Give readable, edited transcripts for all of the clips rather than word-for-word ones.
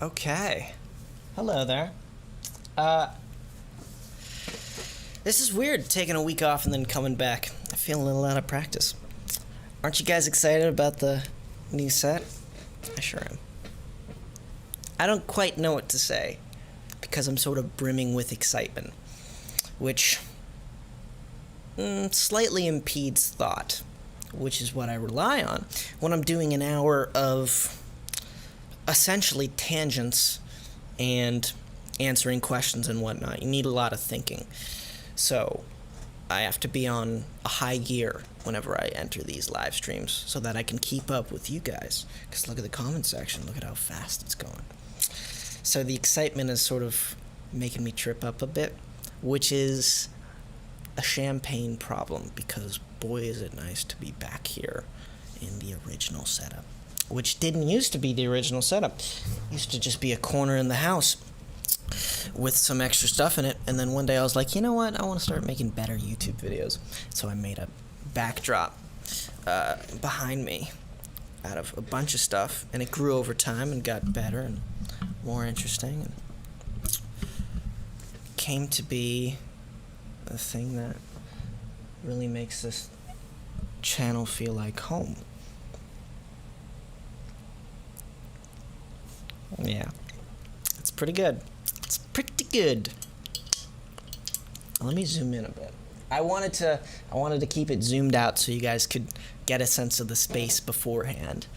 Okay. Hello there. This is weird, taking a week off and then coming back. I feel a little out of practice. Aren't you guys excited about the new set? I sure am. I don't quite know what to say, because I'm sort of brimming with excitement, which slightly impedes thought, which is what I rely on when I'm doing an hour of essentially tangents and answering questions and whatnot. You need a lot of thinking. So I have to be on a high gear whenever I enter these live streams so that I can keep up with you guys. Because look at the comment section. Look at how fast it's going. So the excitement is sort of making me trip up a bit, which is a champagne problem, because boy is it nice to be back here in the original setup, which didn't used to be the original setup. It used to just be a corner in the house with some extra stuff in it, and then one day I was like, you know what, I want to start making better YouTube videos. So I made a backdrop behind me out of a bunch of stuff, and it grew over time and got better and more interesting, and came to be a thing that really makes this channel feel like home. Yeah, it's pretty good. It's pretty good. Let me zoom in a bit. I wanted to keep it zoomed out so you guys could get a sense of the space beforehand.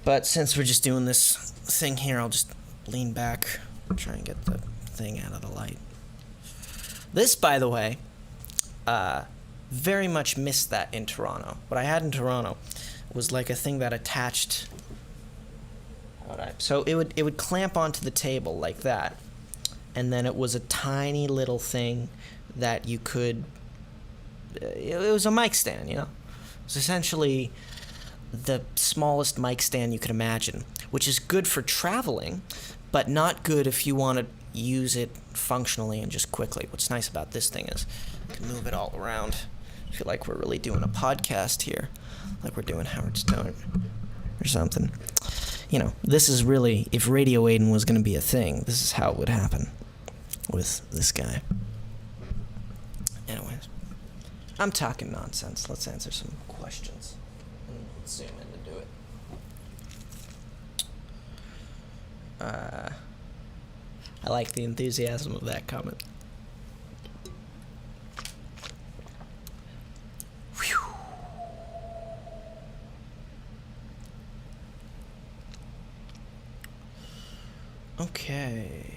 But since we're just doing this thing here, I'll just lean back and try and get the thing out of the light. This, by the way, very much missed that in Toronto. What I had in Toronto was like a thing that attached. So it would clamp onto the table like that, and then it was a tiny little thing that you could. It was a mic stand, you know. It was essentially the smallest mic stand you could imagine, which is good for traveling, but not good if you want to use it functionally and just quickly. What's nice about this thing is you can move it all around. I feel like we're really doing a podcast here, like we're doing Howard Stern or something. You know, this is really, if Radio Aidan was going to be a thing, this is how it would happen with this guy. Anyways, I'm talking nonsense. Let's answer some questions. Let's zoom in to do it. I like the enthusiasm of that comment. Whew. Okay.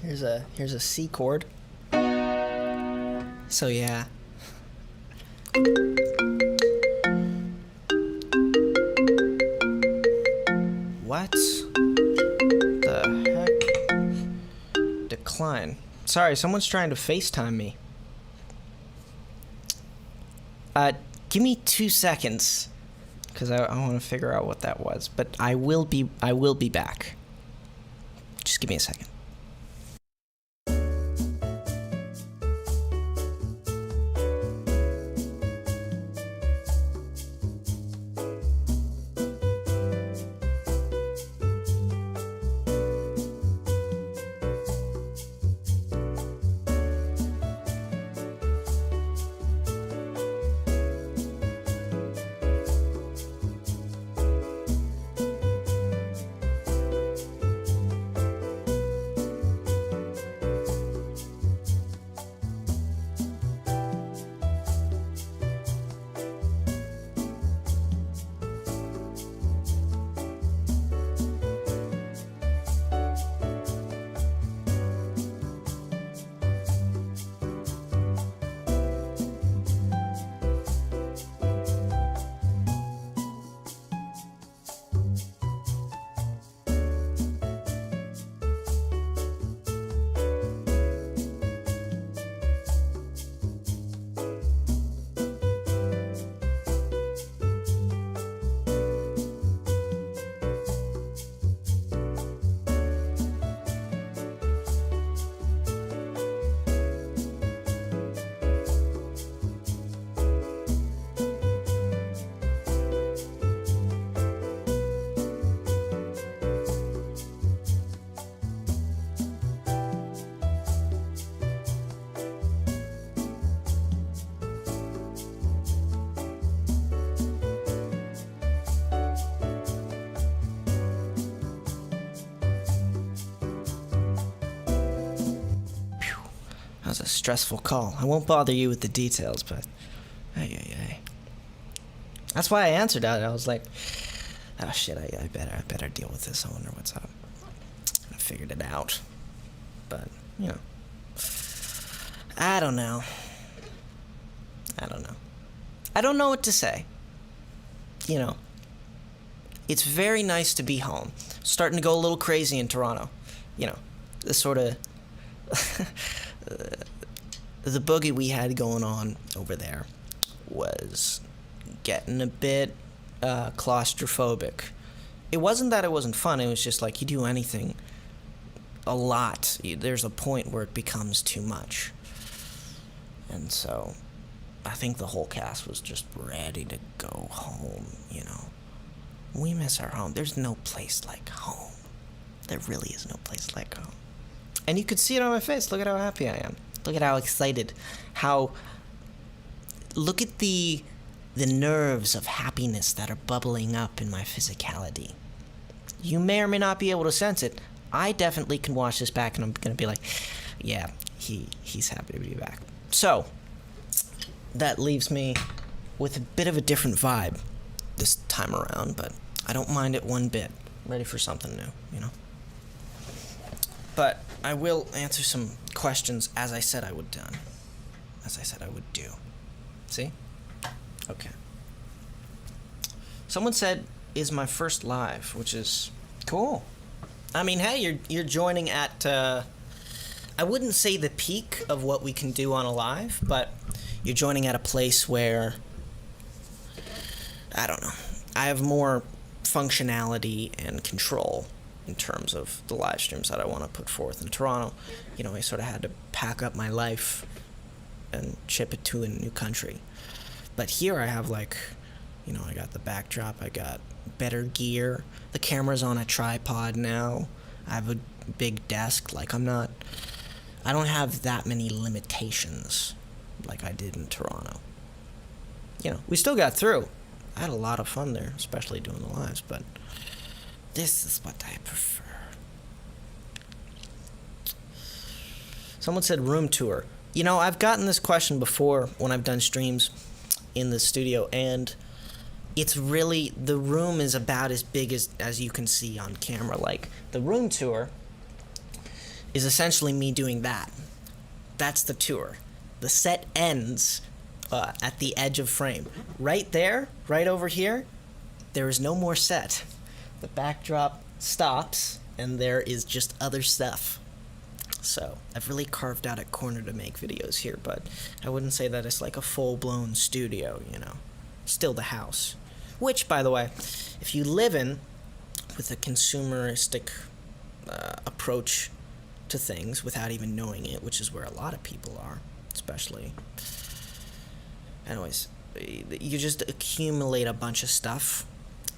Here's a C chord. So yeah. What the heck? Decline. Sorry, someone's trying to FaceTime me. Give me 2 seconds, because I want to figure out what that was. But I will be back. Just give me a second. was a stressful call. I won't bother you with the details, but hey. That's why I answered that. I was like, oh shit, I better deal with this. I wonder what's up. I figured it out. But, I don't know. I don't know what to say. It's very nice to be home. Starting to go a little crazy in Toronto. The sort of the boogie we had going on over there was getting a bit claustrophobic. It wasn't that it wasn't fun. It was just like you do anything a lot. There's a point where it becomes too much. And so I think the whole cast was just ready to go home, We miss our home. There's no place like home. There really is no place like home. And you could see it on my face. Look at how happy I am. Look at how excited. Look at the nerves of happiness that are bubbling up in my physicality. You may or may not be able to sense it. I definitely can watch this back and I'm going to be like, yeah, he's happy to be back. So, that leaves me with a bit of a different vibe this time around, but I don't mind it one bit. Ready for something new, But I will answer some questions as I said I would do. See? Okay. Someone said, is my first live, which is cool. I mean, hey, you're joining at, I wouldn't say the peak of what we can do on a live, but you're joining at a place where, I don't know, I have more functionality and control in terms of the live streams that I want to put forth in Toronto. I sort of had to pack up my life and ship it to a new country. But here I have I got the backdrop, I got better gear, the camera's on a tripod now, I have a big desk, I don't have that many limitations like I did in Toronto. We still got through. I had a lot of fun there, especially doing the lives, but this is what I prefer. Someone said room tour. I've gotten this question before when I've done streams in the studio, and it's really, the room is about as big as you can see on camera. The room tour is essentially me doing that. That's the tour. The set ends at the edge of frame. Right there, right over here, there is no more set. The backdrop stops, and there is just other stuff. So, I've really carved out a corner to make videos here, but I wouldn't say that it's like a full-blown studio, Still the house. Which, by the way, if you live in with a consumeristic approach to things without even knowing it, which is where a lot of people are, especially. Anyways, you just accumulate a bunch of stuff.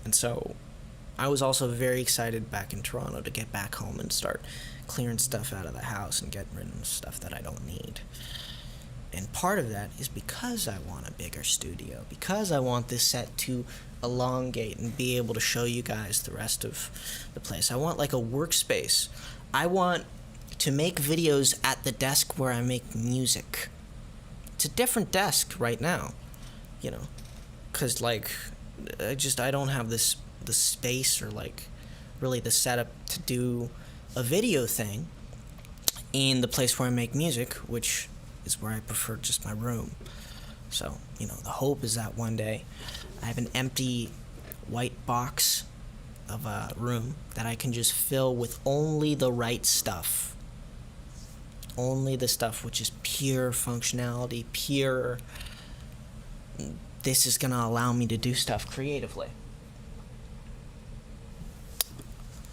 And so I was also very excited back in Toronto to get back home and start clearing stuff out of the house and getting rid of stuff that I don't need. And part of that is because I want a bigger studio, because I want this set to elongate and be able to show you guys the rest of the place. I want a workspace. I want to make videos at the desk where I make music. It's a different desk right now, because I don't have the space or really the setup to do a video thing in the place where I make music, which is where I prefer just my room. So, the hope is that one day I have an empty white box of a room that I can just fill with only the right stuff. Only the stuff which is pure functionality, pure, this is going to allow me to do stuff creatively.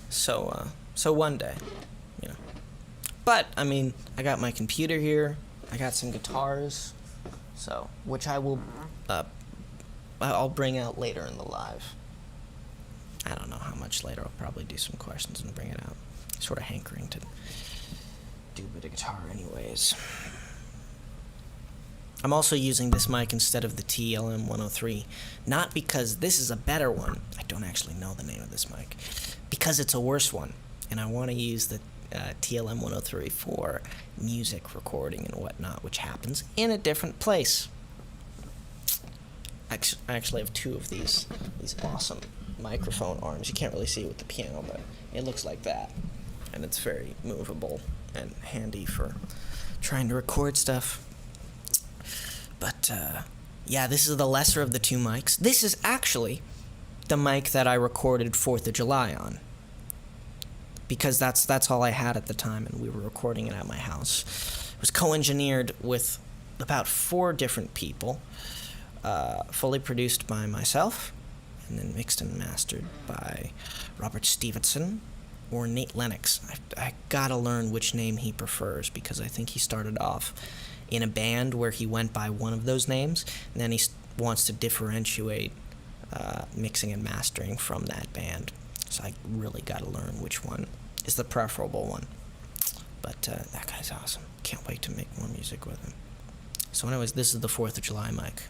So one day, But, I got my computer here, I got some guitars, which I'll bring out later in the live. I don't know how much later. I'll probably do some questions and bring it out. Sort of hankering to do a bit of guitar anyways. I'm also using this mic instead of the TLM 103, not because this is a better one. I don't actually know the name of this mic. Because it's a worse one, and I want to use the TLM 103 for music recording and whatnot, which happens in a different place. I actually have two of these awesome microphone arms. You can't really see it with the piano, but it looks like that. And it's very movable and handy for trying to record stuff. But, yeah, this is the lesser of the two mics. This is actually the mic that I recorded 4th of July on. Because that's all I had at the time, and we were recording it at my house. It was co-engineered with about 4 different people. Fully produced by myself, and then mixed and mastered by Robert Stevenson or Nate Lennox. I gotta learn which name he prefers, because I think he started off in a band where he went by one of those names, and then he wants to differentiate mixing and mastering from that band. So I really gotta learn which one is the preferable one. But that guy's awesome. Can't wait to make more music with him. So anyways, this is the 4th of July mic.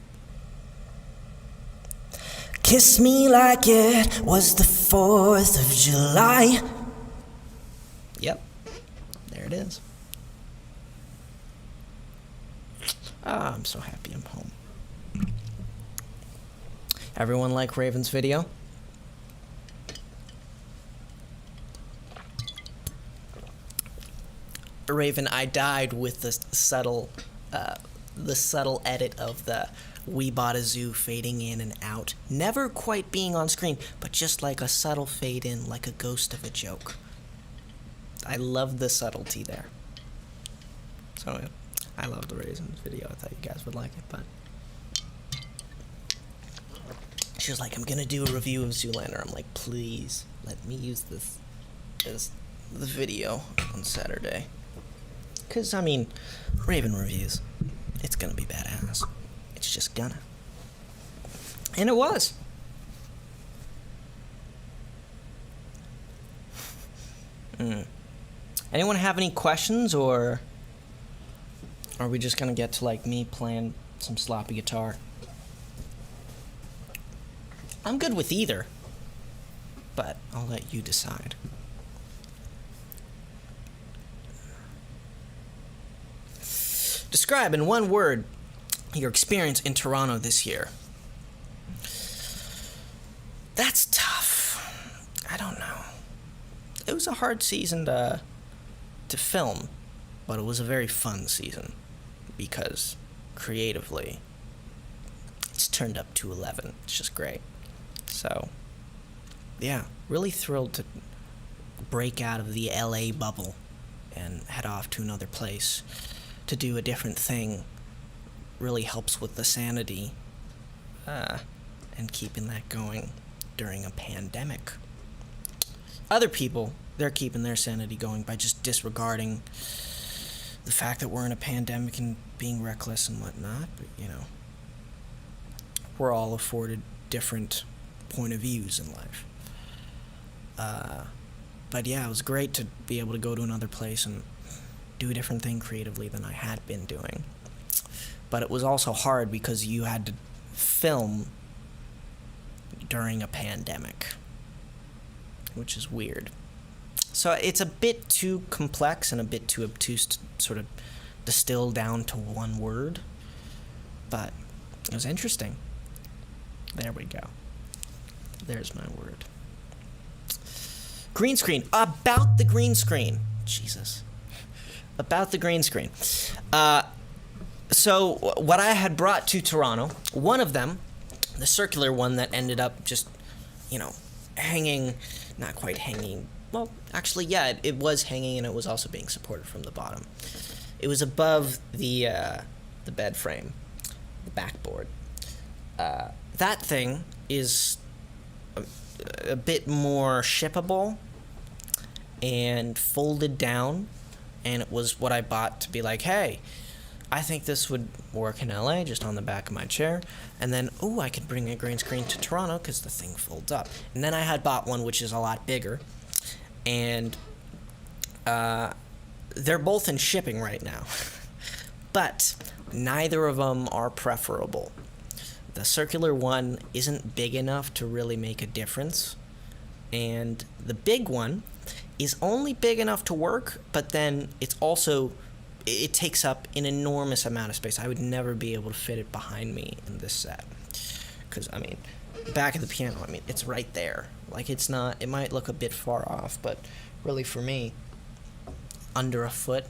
Kiss me like it was the 4th of July. Yep, there it is. Ah, I'm so happy I'm home. Everyone like Raven's video? Raven, I died with the subtle edit of the "We Bought a Zoo" fading in and out, never quite being on screen, but just like a subtle fade in, like a ghost of a joke. I love the subtlety there. So yeah, I love the Raisins video. I thought you guys would like it, but she was like, "I'm gonna do a review of Zoolander." I'm like, "Please let me use this as the video on Saturday." 'Cause I mean, Raven reviews, it's gonna be badass. It's just gonna. And it was. Anyone have any questions, or are we just gonna get to like me playing some sloppy guitar? I'm good with either, but I'll let you decide. Describe in one word your experience in Toronto this year. That's tough. I don't know. It was a hard season to film, but it was a very fun season because creatively it's turned up to 11. It's just great. So, yeah, really thrilled to break out of the LA bubble and head off to another place to do a different thing. Really helps with the sanity and keeping that going during a pandemic. Other people, they're keeping their sanity going by just disregarding the fact that we're in a pandemic and being reckless and whatnot. But, you know, we're all afforded different point of views in life. But yeah, it was great to be able to go to another place and do a different thing creatively than I had been doing. But it was also hard because you had to film during a pandemic, which is weird. So it's a bit too complex and a bit too obtuse to sort of distill down to one word, but it was interesting. There we go. There's my word. Green screen. About the green screen. Jesus. About the green screen. So what I had brought to Toronto, one of them, the circular one that ended up just, you know, hanging, not quite hanging. Well, actually, yeah, it was hanging, and it was also being supported from the bottom. It was above the bed frame, the backboard. That thing is a bit more shippable and folded down, and it was what I bought to be like, hey, I think this would work in LA, just on the back of my chair. And then, I could bring a green screen to Toronto because the thing folds up. And then I had bought one which is a lot bigger, and they're both in shipping right now. But neither of them are preferable. The circular one isn't big enough to really make a difference, and the big one is only big enough to work, but then it takes up an enormous amount of space. I would never be able to fit it behind me in this set. Because, I mean, back of the piano, I mean, it's right there. Like, it's not, it might look a bit far off, but really for me, under a foot,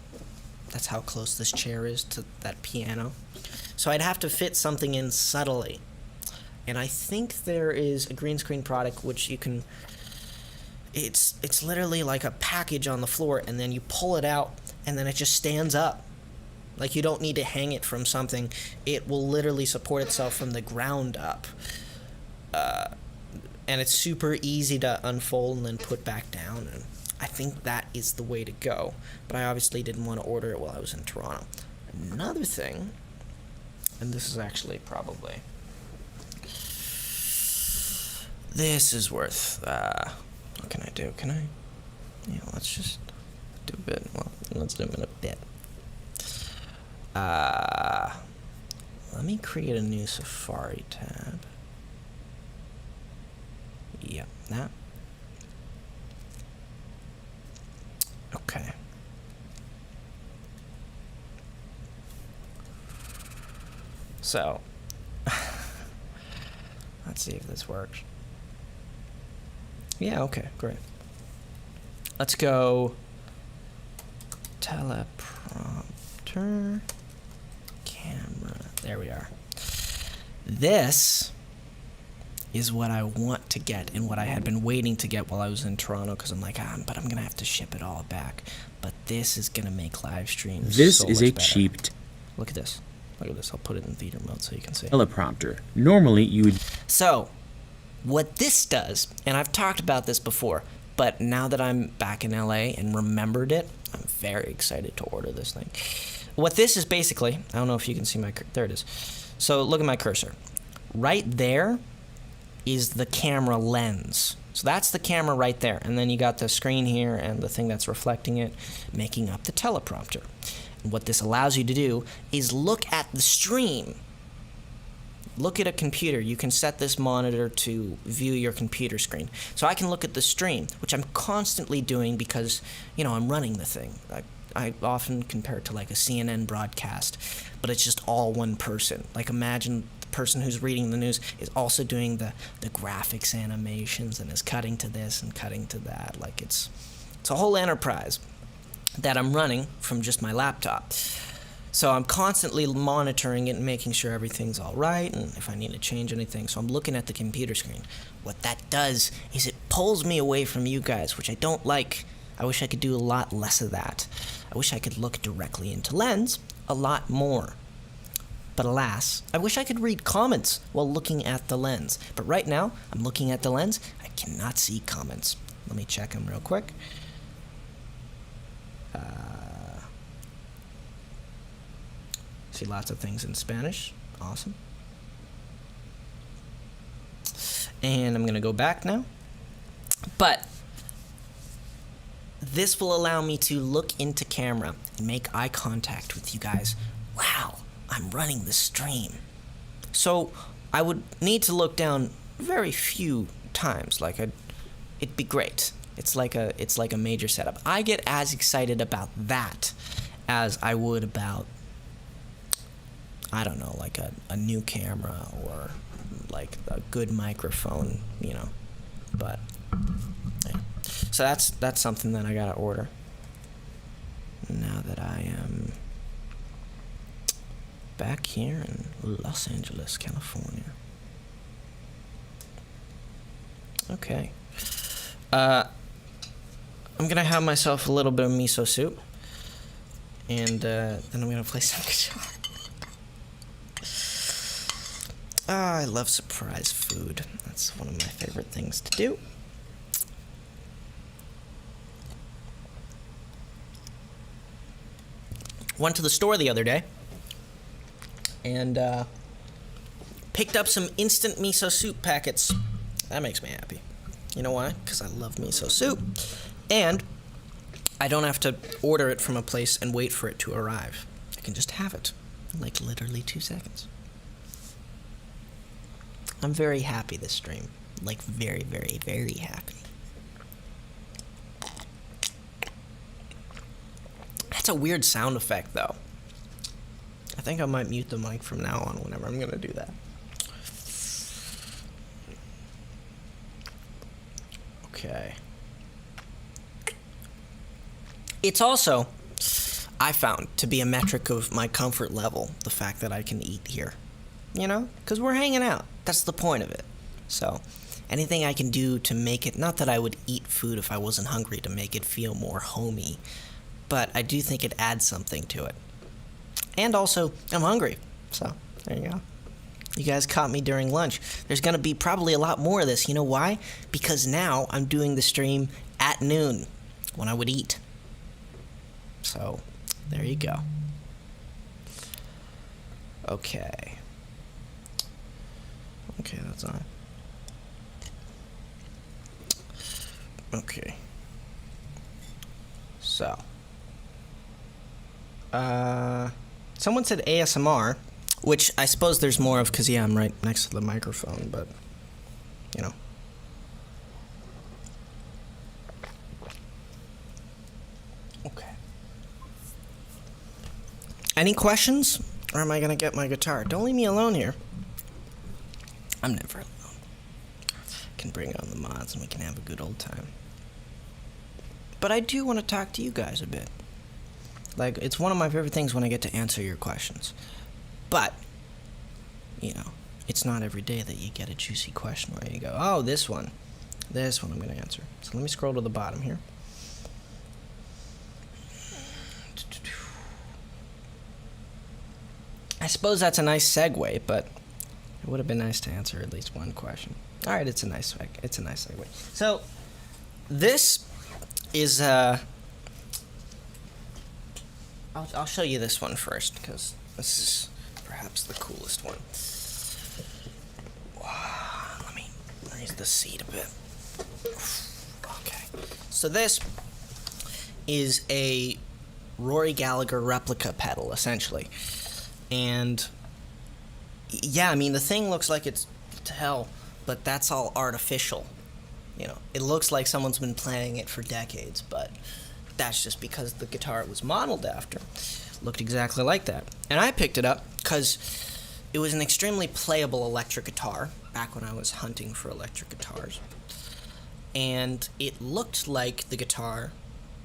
that's how close this chair is to that piano. So I'd have to fit something in subtly. And I think there is a green screen product which you can, it's literally like a package on the floor, and then you pull it out, and then it just stands up. Like, you don't need to hang it from something. It will literally support itself from the ground up. And it's super easy to unfold and then put back down. And I think that is the way to go. But I obviously didn't want to order it while I was in Toronto. Another thing, and this is actually probably... This is worth... what can I do? Can I... Yeah, let's just do a bit. Well, let's do it in a bit. Let me create a new Safari tab. Yep, that. Okay. So, let's see if this works. Yeah, okay, great. Let's go teleprompter, camera. There we are. This is what I want to get and what I had been waiting to get while I was in Toronto, because I'm like, but I'm going to have to ship it all back. But this is going to make live streams This so is much a better. cheap Look at this. Look at this. I'll put it in theater mode so you can see. teleprompter. Normally, you would... So, what this does, and I've talked about this before, but now that I'm back in LA and remembered it, I'm very excited to order this thing. What this is basically, I don't know if you can see my, there it is. So look at my cursor. Right there is the camera lens. So that's the camera right there. And then you got the screen here and the thing that's reflecting it, making up the teleprompter. And what this allows you to do is look at the stream. Look at a computer. You can set this monitor to view your computer screen. So I can look at the stream, which I'm constantly doing because, you know, I'm running the thing. I often compare it to like a CNN broadcast, but it's just all one person. Like, imagine the person who's reading the news is also doing the graphics animations and is cutting to this and cutting to that. Like, it's a whole enterprise that I'm running from just my laptop. So I'm constantly monitoring it and making sure everything's all right and if I need to change anything. So I'm looking at the computer screen. What that does is it pulls me away from you guys, which I don't like. I wish I could do a lot less of that. I wish I could look directly into Lens a lot more. But alas, I wish I could read comments while looking at the Lens. But right now, I'm looking at the Lens. I cannot see comments. Let me check them real quick. See lots of things in Spanish. Awesome. And I'm going to go back now. But this will allow me to look into camera and make eye contact with you guys. Wow, I'm running the stream. So I would need to look down very few times. Like, it'd be great. It's like a major setup. I get as excited about that as I would about, I don't know, like a new camera or like a good microphone, you know. But yeah. So that's something that I gotta order now that I am back here in Los Angeles, California. Okay. I'm gonna have myself a little bit of miso soup, and then I'm gonna play some guitar. I love surprise food. That's one of my favorite things to do. Went to the store the other day and picked up some instant miso soup packets. That makes me happy. You know why? Because I love miso soup. And I don't have to order it from a place and wait for it to arrive. I can just have it in like literally 2 seconds. I'm very happy this stream. Like, very, very, very happy. That's a weird sound effect, though. I think I might mute the mic from now on whenever I'm going to do that. Okay. It's also, I found, to be a metric of my comfort level, the fact that I can eat here. You know? Because we're hanging out. That's the point of it. So, anything I can do to make it, not that I would eat food if I wasn't hungry to make it feel more homey, but I do think it adds something to it. And also, I'm hungry. So, there you go. You guys caught me during lunch. There's going to be probably a lot more of this. You know why? Because now I'm doing the stream at noon, when I would eat. So, there you go. Okay. Okay, that's on. Okay. So. Someone said ASMR, which I suppose there's more of because, yeah, I'm right next to the microphone, but, you know. Okay. Any questions? Or am I going to get my guitar? Don't leave me alone here. I'm never alone. I can bring on the mods and we can have a good old time. But I do want to talk to you guys a bit. Like, it's one of my favorite things when I get to answer your questions. But, you know, it's not every day that you get a juicy question where you go, oh, this one I'm going to answer. So let me scroll to the bottom here. I suppose that's a nice segue, but it would have been nice to answer at least one question. All right, it's a nice segue. So, this is I'll show you this one first because this is perhaps the coolest one. Let me raise the seat a bit. Okay. So this is a Rory Gallagher replica pedal, essentially. And yeah, I mean, the thing looks like it's to hell, but that's all artificial. You know, it looks like someone's been playing it for decades, but that's just because the guitar it was modeled after looked exactly like that. And I picked it up because it was an extremely playable electric guitar back when I was hunting for electric guitars. And it looked like the guitar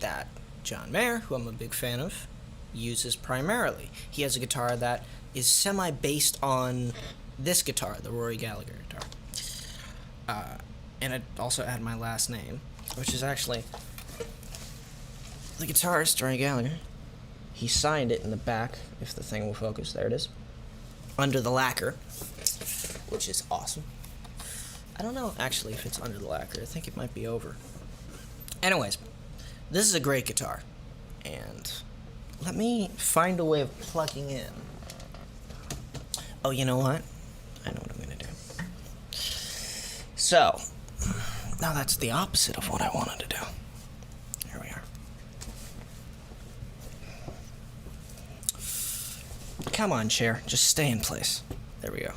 that John Mayer, who I'm a big fan of, uses primarily. He has a guitar that is semi-based on this guitar, the Rory Gallagher guitar. And it also had my last name, which is actually the guitarist, Rory Gallagher. He signed it in the back, if the thing will focus. There it is. Under the lacquer, which is awesome. I don't know, actually, if it's under the lacquer. I think it might be over. Anyways, this is a great guitar. And let me find a way of plugging in. Oh, you know what? I know what I'm going to do. So, now that's the opposite of what I wanted to do. Here we are. Come on, chair. Just stay in place. There we go.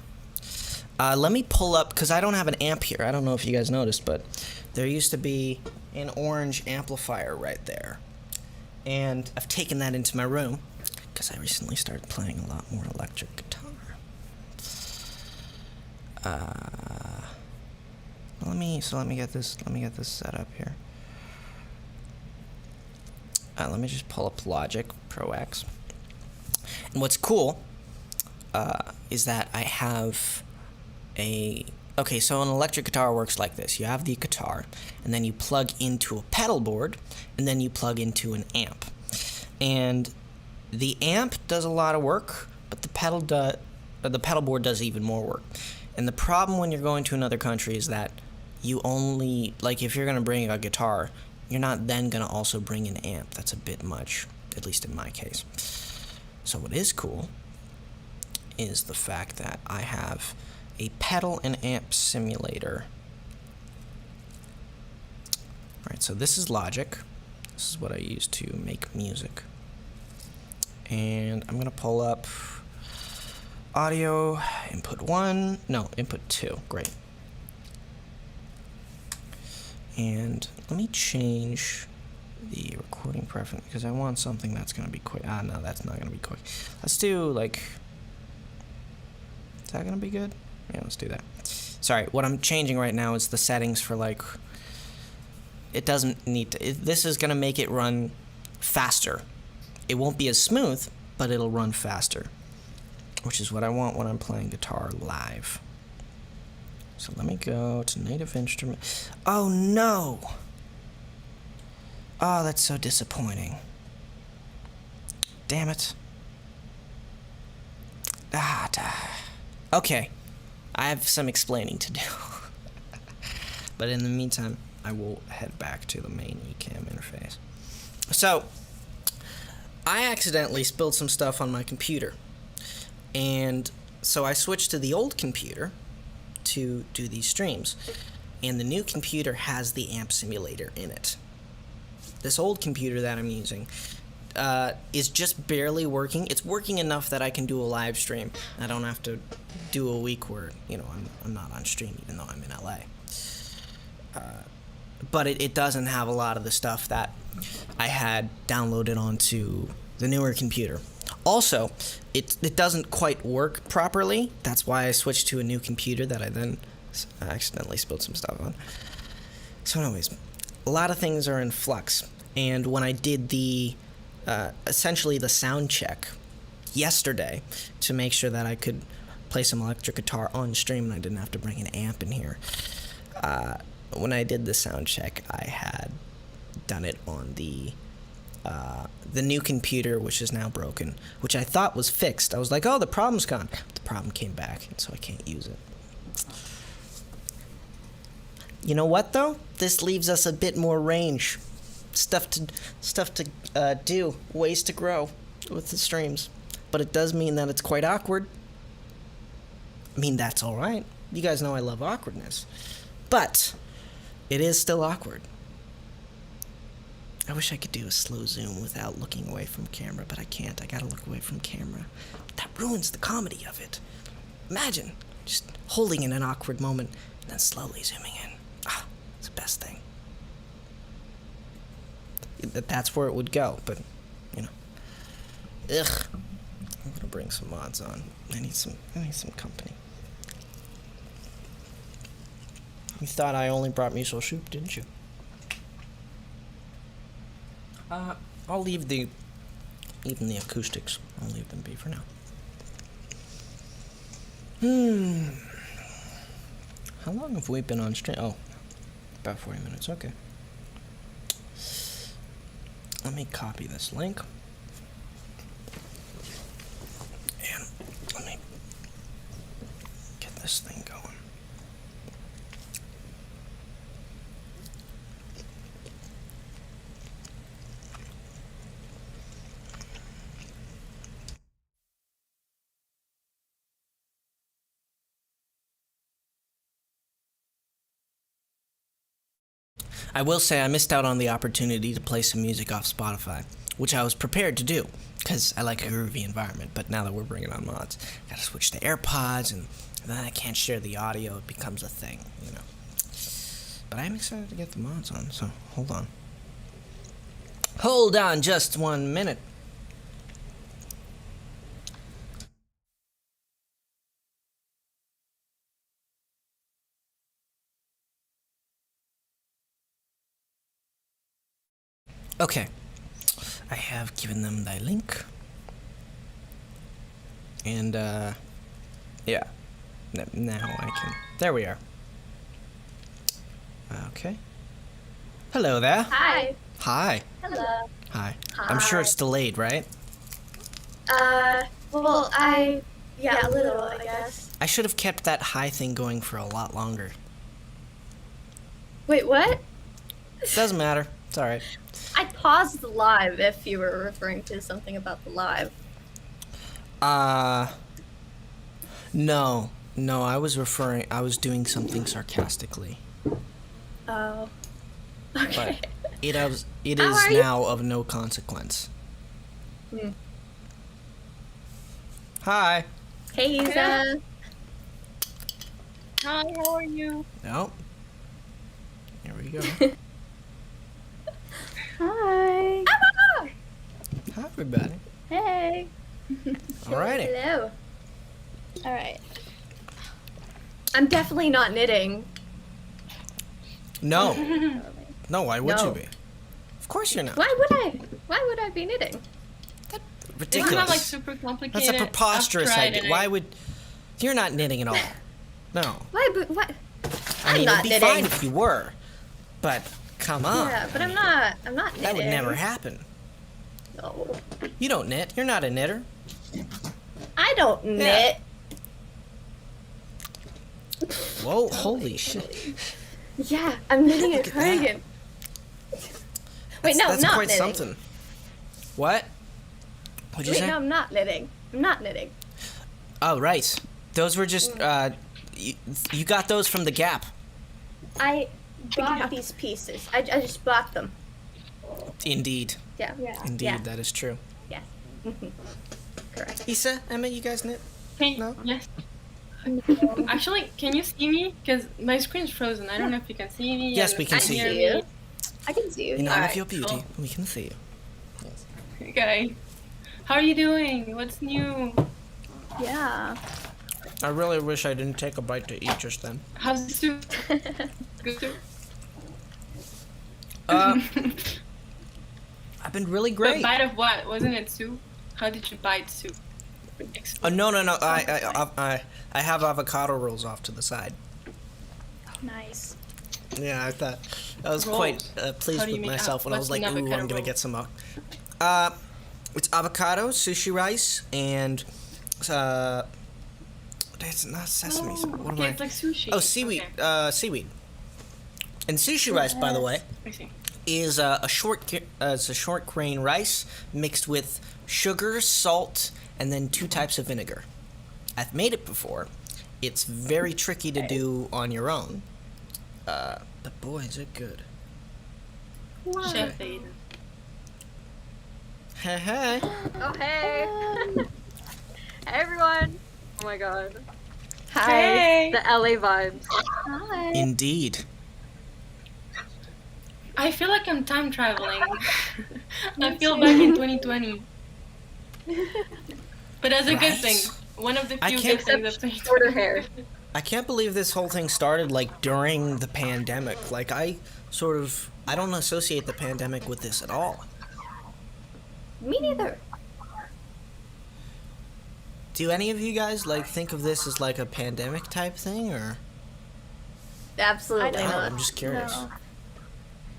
Let me pull up, because I don't have an amp here. I don't know if you guys noticed, but there used to be an orange amplifier right there. And I've taken that into my room, because I recently started playing a lot more electric guitar. Let me get this set up here. Let me just pull up Logic Pro X. And what's cool is that I have okay, so an electric guitar works like this. You have the guitar, and then you plug into a pedal board, and then you plug into an amp. And the amp does a lot of work, but the pedal board does even more work. And the problem when you're going to another country is that you only, like, if you're going to bring a guitar, you're not then going to also bring an amp. That's a bit much, at least in my case. So what is cool is the fact that I have a pedal and amp simulator. Alright, so this is Logic. This is what I use to make music. And I'm going to pull up audio, input 2, great. And let me change the recording preference because I want something that's gonna be quick. No, that's not gonna be quick. Let's do like. Is that gonna be good? Yeah, let's do that. Sorry, what I'm changing right now is the settings for like. It doesn't need to. This is gonna make it run faster. It won't be as smooth, but it'll run faster, which is what I want when I'm playing guitar live. So let me go to native instrument. Oh no! Oh, that's so disappointing. Damn it. Okay, I have some explaining to do. But in the meantime, I will head back to the main eCam interface. So, I accidentally spilled some stuff on my computer. And so I switched to the old computer to do these streams. And the new computer has the amp simulator in it. This old computer that I'm using is just barely working. It's working enough that I can do a live stream. I don't have to do a week where, I'm not on stream even though I'm in LA. But it doesn't have a lot of the stuff that I had downloaded onto the newer computer. Also, it doesn't quite work properly. That's why I switched to a new computer that I then accidentally spilled some stuff on. So anyways, a lot of things are in flux. And when I did the, essentially the sound check yesterday to make sure that I could play some electric guitar on stream and I didn't have to bring an amp in here, when I did the sound check, I had done it on the new computer, which is now broken, which I thought was fixed. I was like, oh, the problem's gone. The problem came back, and so I can't use it. You know what, though? This leaves us a bit more range. Stuff to do, ways to grow with the streams. But it does mean that it's quite awkward. I mean, that's all right. You guys know I love awkwardness. But it is still awkward. I wish I could do a slow zoom without looking away from camera, but I can't. I gotta look away from camera. That ruins the comedy of it. Imagine just holding in an awkward moment and then slowly zooming in. It's the best thing. That's where it would go, but, Ugh. I'm gonna bring some mods on. I need some company. You thought I only brought Miso Soup, didn't you? I'll leave even the acoustics. I'll leave them be for now. How long have we been on stream? Oh, about 40 minutes, okay. Let me copy this link. And let me get this thing going. I will say I missed out on the opportunity to play some music off Spotify, which I was prepared to do, because I like a groovy environment, but now that we're bringing on mods, I gotta switch to AirPods, and then I can't share the audio, it becomes a thing, But I'm excited to get the mods on, so hold on. Hold on just 1 minute. Okay, I have given them the link, and yeah, now I can, there we are. Okay, hello there. Hi. Hi. Hello. Hi. I'm sure it's delayed, right? Well, yeah, a little, I guess. I should have kept that hi thing going for a lot longer. Wait, what? Doesn't matter, it's alright. I paused the live if you were referring to something about the live. No, I was doing something sarcastically. Oh. Okay. But it is How are you? now of no consequence. Hmm. Hi. Hey, Isa. Hi, how are you? Oh. Here we go. Hi. everybody. Hey. Alrighty. Hello. All right. I'm definitely not knitting. No. No, why would you No. be? Of course you're not. Why would I? Why would I be knitting? It's Ridiculous. not like super complicated. That's a preposterous I've tried idea. and Why would... You're not knitting at all. No. Why? What? I mean, not it'd be knitting. fine if you were. But, come on. Yeah, but I'm not. I'm not knitting. That would never happen. No. You don't knit. You're not a knitter. I don't knit. Whoa, holy shit. Yeah, I'm knitting a Look at that. cardigan. Wait, no, That's not quite knitting. something. What? What'd you Wait, say? no, I'm not knitting. I'm not knitting. Oh, right. Those were just, you got those from the Gap. I bought these pieces. I just bought them. Indeed. Yeah. Indeed, Yeah. that is true. Yes. Correct. Issa, Emma, you guys knit? Hey, No? yes. Actually, can you see me? Because my screen's frozen. I don't know if you can see me. Yes, and we can if see hear you. me. I can see you. In all of your Alright, beauty, cool. we can see you. Okay. How are you doing? What's new? Yeah. I really wish I didn't take a bite to eat just then. How's the soup? Good soup? I've been really But great. bite of what? Wasn't it soup? How did you bite soup? Explain. No. I have avocado rolls off to the side. Nice. Yeah, I thought I was Rolls. quite How pleased do you with make myself when I was like, what's an ooh, I'm avocado gonna roll? get some. It's avocado, sushi rice, and it's not sesame. Oh, what am okay, I? it's like sushi. Oh, seaweed. Okay. Seaweed. And sushi rice, by the way, I see. is it's a short grain rice mixed with sugar, salt, and then 2 types of vinegar. I've made it before. It's very tricky to do on your own. But boy, is it good. Chef Aidan. Hey, hey. Oh, hey. Hey, everyone. Oh my god. Hi. Hey! The LA vibes. Hi. Indeed. I feel like I'm time traveling. I feel back in 2020. But as a good Right? thing. One of the I few can't- good things of 2020. Shorter hair. I can't believe this whole thing started like during the pandemic. Like I don't associate the pandemic with this at all. Me neither. Do any of you guys like think of this as like a pandemic type thing or? Absolutely I don't know, not. I'm just curious.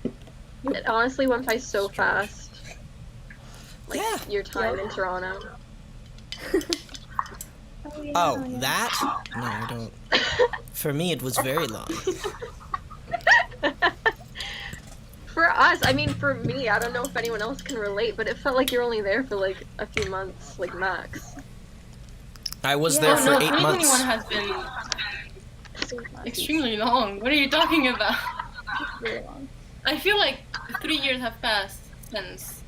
No. It honestly went by so fast. Yeah. Your time in Toronto. Oh, that? No, I don't. For me, it was very long. For us, I mean, for me, I don't know if anyone else can relate, but it felt like you're only there for like a few months, like max. I was Yeah. there Oh for no, 8 2021 months. has been extremely long. What are you talking about? Very long. I feel like 3 years have passed since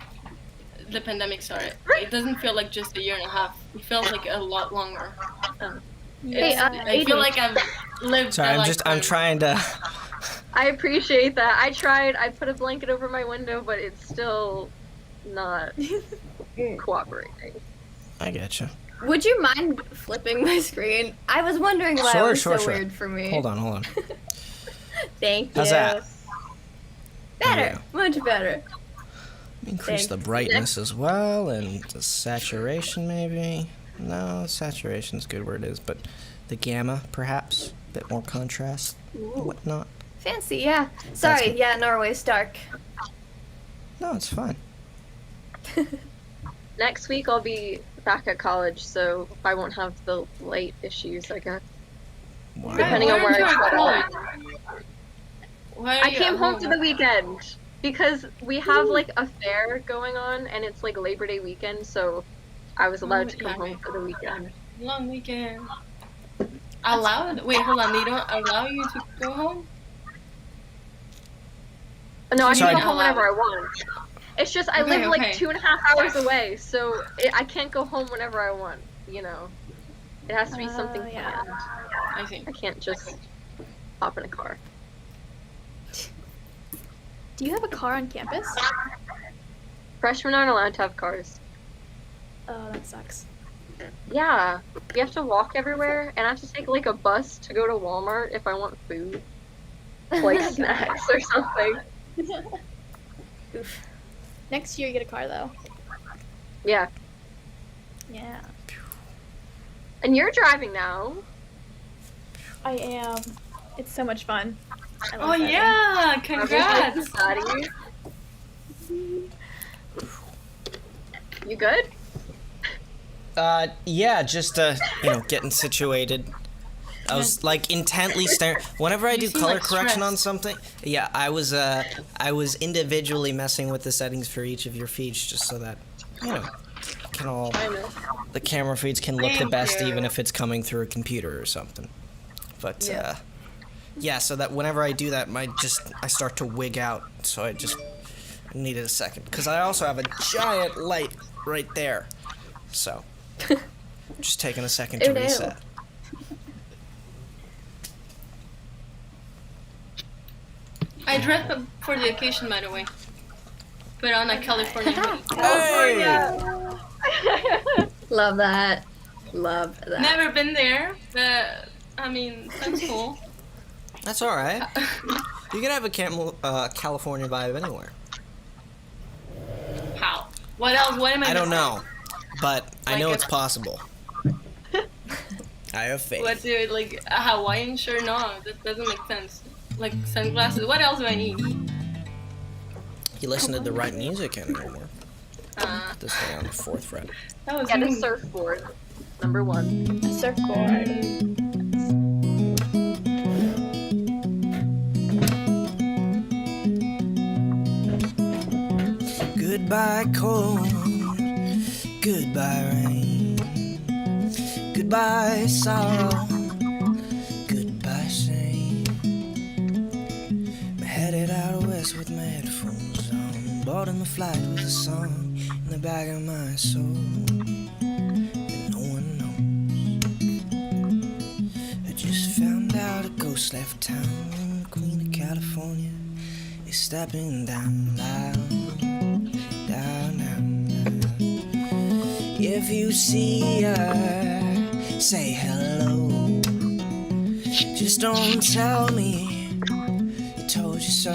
the pandemic started. It doesn't feel like just a year and a half. It feels like a lot longer. Hey, I feel like I've lived. Sorry, a I'm lifetime. trying to. I appreciate that. I tried. I put a blanket over my window, but it's still not cooperating. I get you. Would you mind flipping my screen? I was wondering why Sure, it was sure, so sure. weird for me. Hold on. Thank you. How's that? Better. Yeah. Much better. Increase the Thanks. brightness as well, and the saturation maybe. No, saturation's good where it is, but the gamma perhaps, a bit more contrast, and whatnot. Fancy, yeah. Sorry, good. yeah, Norway's dark. No, it's fine. Next week I'll be back at college, so I won't have the light issues, I guess. Wow. Depending on where I I travel. Why are I you came at home for the weekend because we have like a fair going on and it's like Labor Day weekend, so I was allowed to come yeah. home for the weekend. Long weekend. Allowed? Wait, hold on. They don't allow you to go home? No, I Sorry. can go home whenever I want. It's just I Okay, live like okay. 2.5 hours away, so I can't go home whenever I want, you know. It has to be something yeah. planned. I see. I can't just hop in a car. Do you have a car on campus? Freshmen aren't allowed to have cars. Oh, that sucks. Yeah, we have to walk everywhere, and I have to take like a bus to go to Walmart if I want food, like snacks or something. Oof. Next year, you get a car though. Yeah, Yeah. and you're driving now. I am. It's so much fun. I love Oh driving. yeah, congrats! Daddy. You good? Yeah, just getting situated. I was like intently staring. Whenever I You do seem, color like, correction on stressed. something, yeah, I was individually messing with the settings for each of your feeds just so that can all I know. the camera feeds can look the Thank best you. even if it's coming through a computer or something. But yeah, so that whenever I do that, I start to wig out. So I just needed a second because I also have a giant light right there. So just taking a second to Ew, ew. reset. I dressed up for the occasion, by the way. Put on a California hoodie. Hey! Love that. Love that. Never been there, but I mean, sounds cool. That's all right. You can have a California vibe anywhere. How? What else? What am I? I don't missing? know, but I Like know a- it's possible. I have faith. What do it like a Hawaiian shirt? No, that doesn't make sense. Like sunglasses. What else do I need? You listen to the right music anymore. Uh, This thing on the 4th fret. that was Get a me. surfboard. Number 1. A surfboard. Goodbye cold, goodbye rain, goodbye sorrow, goodbye shame. I'm headed out west with my headphones on, boarding the flight with a song in the back of my soul that no one knows. I just found out a ghost left town, Queen of California is stepping down, down, down, down, down. If you see her, say hello. Just don't tell me I told you so.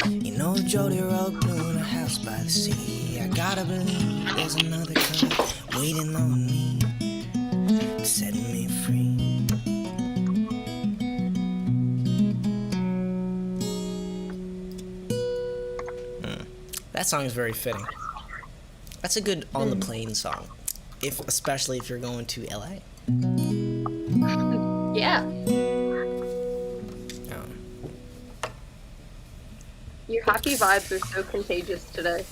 You know Jody wrote Blue in a house by the sea. I gotta believe there's another kind waiting on me to set me free. That song is very fitting. That's a good on the plane song, especially if you're going to LA. Yeah. Your happy vibes are so contagious today.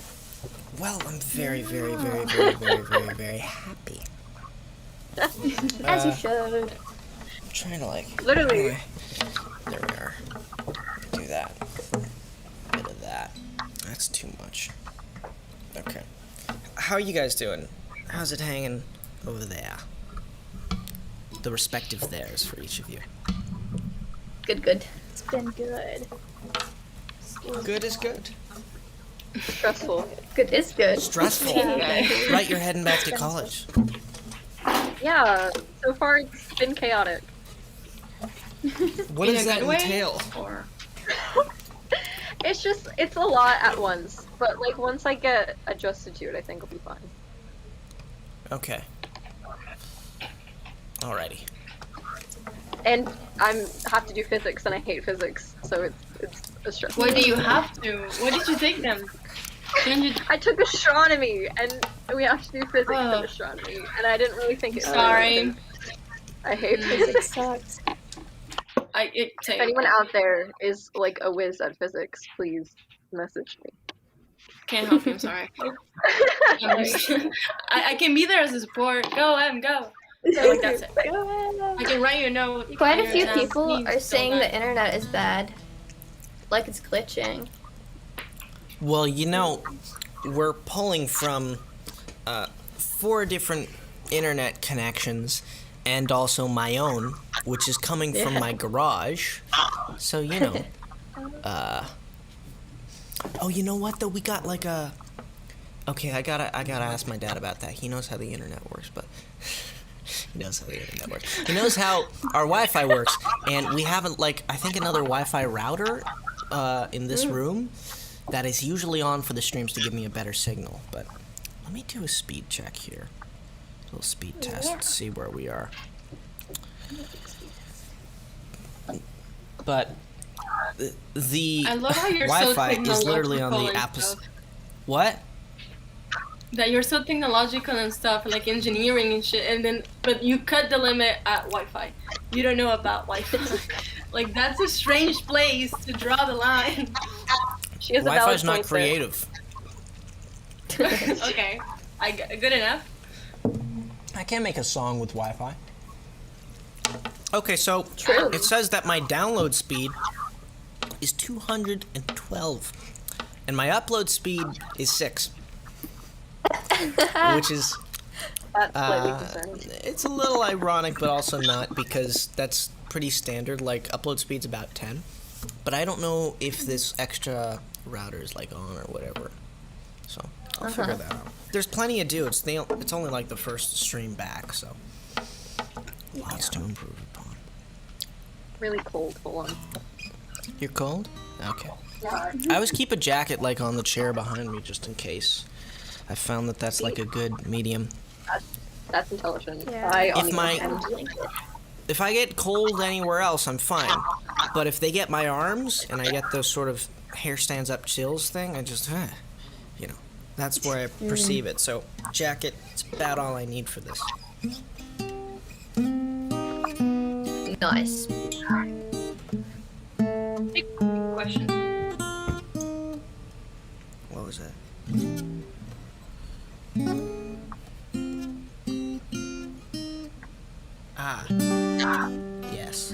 Well, I'm very, very, very, very, very, very, very happy. As you should. I'm trying to Literally. Anyway, there we are. Do that. Bit of that. That's too much. Okay. How are you guys doing? How's it hanging over there? The respective theirs for each of you. Good, good. It's been good. Good is good. Stressful. Good is good. Stressful. Right, you're heading back to college. Yeah, so far it's been chaotic. What In does a that good way? entail? Or It's a lot at once, but like once I get adjusted to it, I think it'll be fine. Okay. Alrighty. And I have to do physics, and I hate physics, so it's a stress. what do you have to? What did you take them? Didn't you? I took astronomy, and we have to do physics Oh. and astronomy, and I didn't really think it. Sorry. I hate Mm. physics. Sucks. If anyone out there is like a whiz at physics, please message me. Can't help you. I'm sorry. I can be there as a support. Go, Em, go. So, like, that's it. I can write you a note. Quite a Your few exam people needs are to saying go the back. internet is bad. Like it's glitching. Well, we're pulling from 4 different internet connections and also my own, which is coming from my garage. So, oh, you know what though? We got like a Okay, I gotta ask my dad about that. He knows how the internet works, but he knows how the internet works. He knows how our Wi-Fi works, and we haven't I think another Wi-Fi router in this room that is usually on for the streams to give me a better signal. But let me do a speed check here. A little speed test to see where we are. But the I love how you're Wi-Fi so is literally on the technological and opposite. stuff. What? That you're so technological and stuff, like engineering and shit, and then but you cut the limit at Wi-Fi. You don't know about Wi-Fi. Like that's a strange place to draw the line. She has a Wi-Fi's valid not point there. creative. Okay, good enough. I can't make a song with Wi-Fi. Okay, so True. it says that my download speed is 212, and my upload speed is 6, which is That's slightly concerning. it's a little ironic, but also not, because that's pretty standard. Like upload speed's about 10, but I don't know if this extra router is like on or whatever. So I'll figure that out. There's plenty to do. It's only like the first stream back, so lots to improve upon. Really cold. Hold on. You're cold? Okay. Yeah. I always keep a jacket like on the chair behind me just in case. I found that that's like a good medium. That's intelligent. Yeah. If I get cold anywhere else, I'm fine. But if they get my arms and I get those sort of hair stands up chills thing, I just, that's where I perceive it. So jacket, it's about all I need for this. Nice. Big question. What was that? Ah. Yes.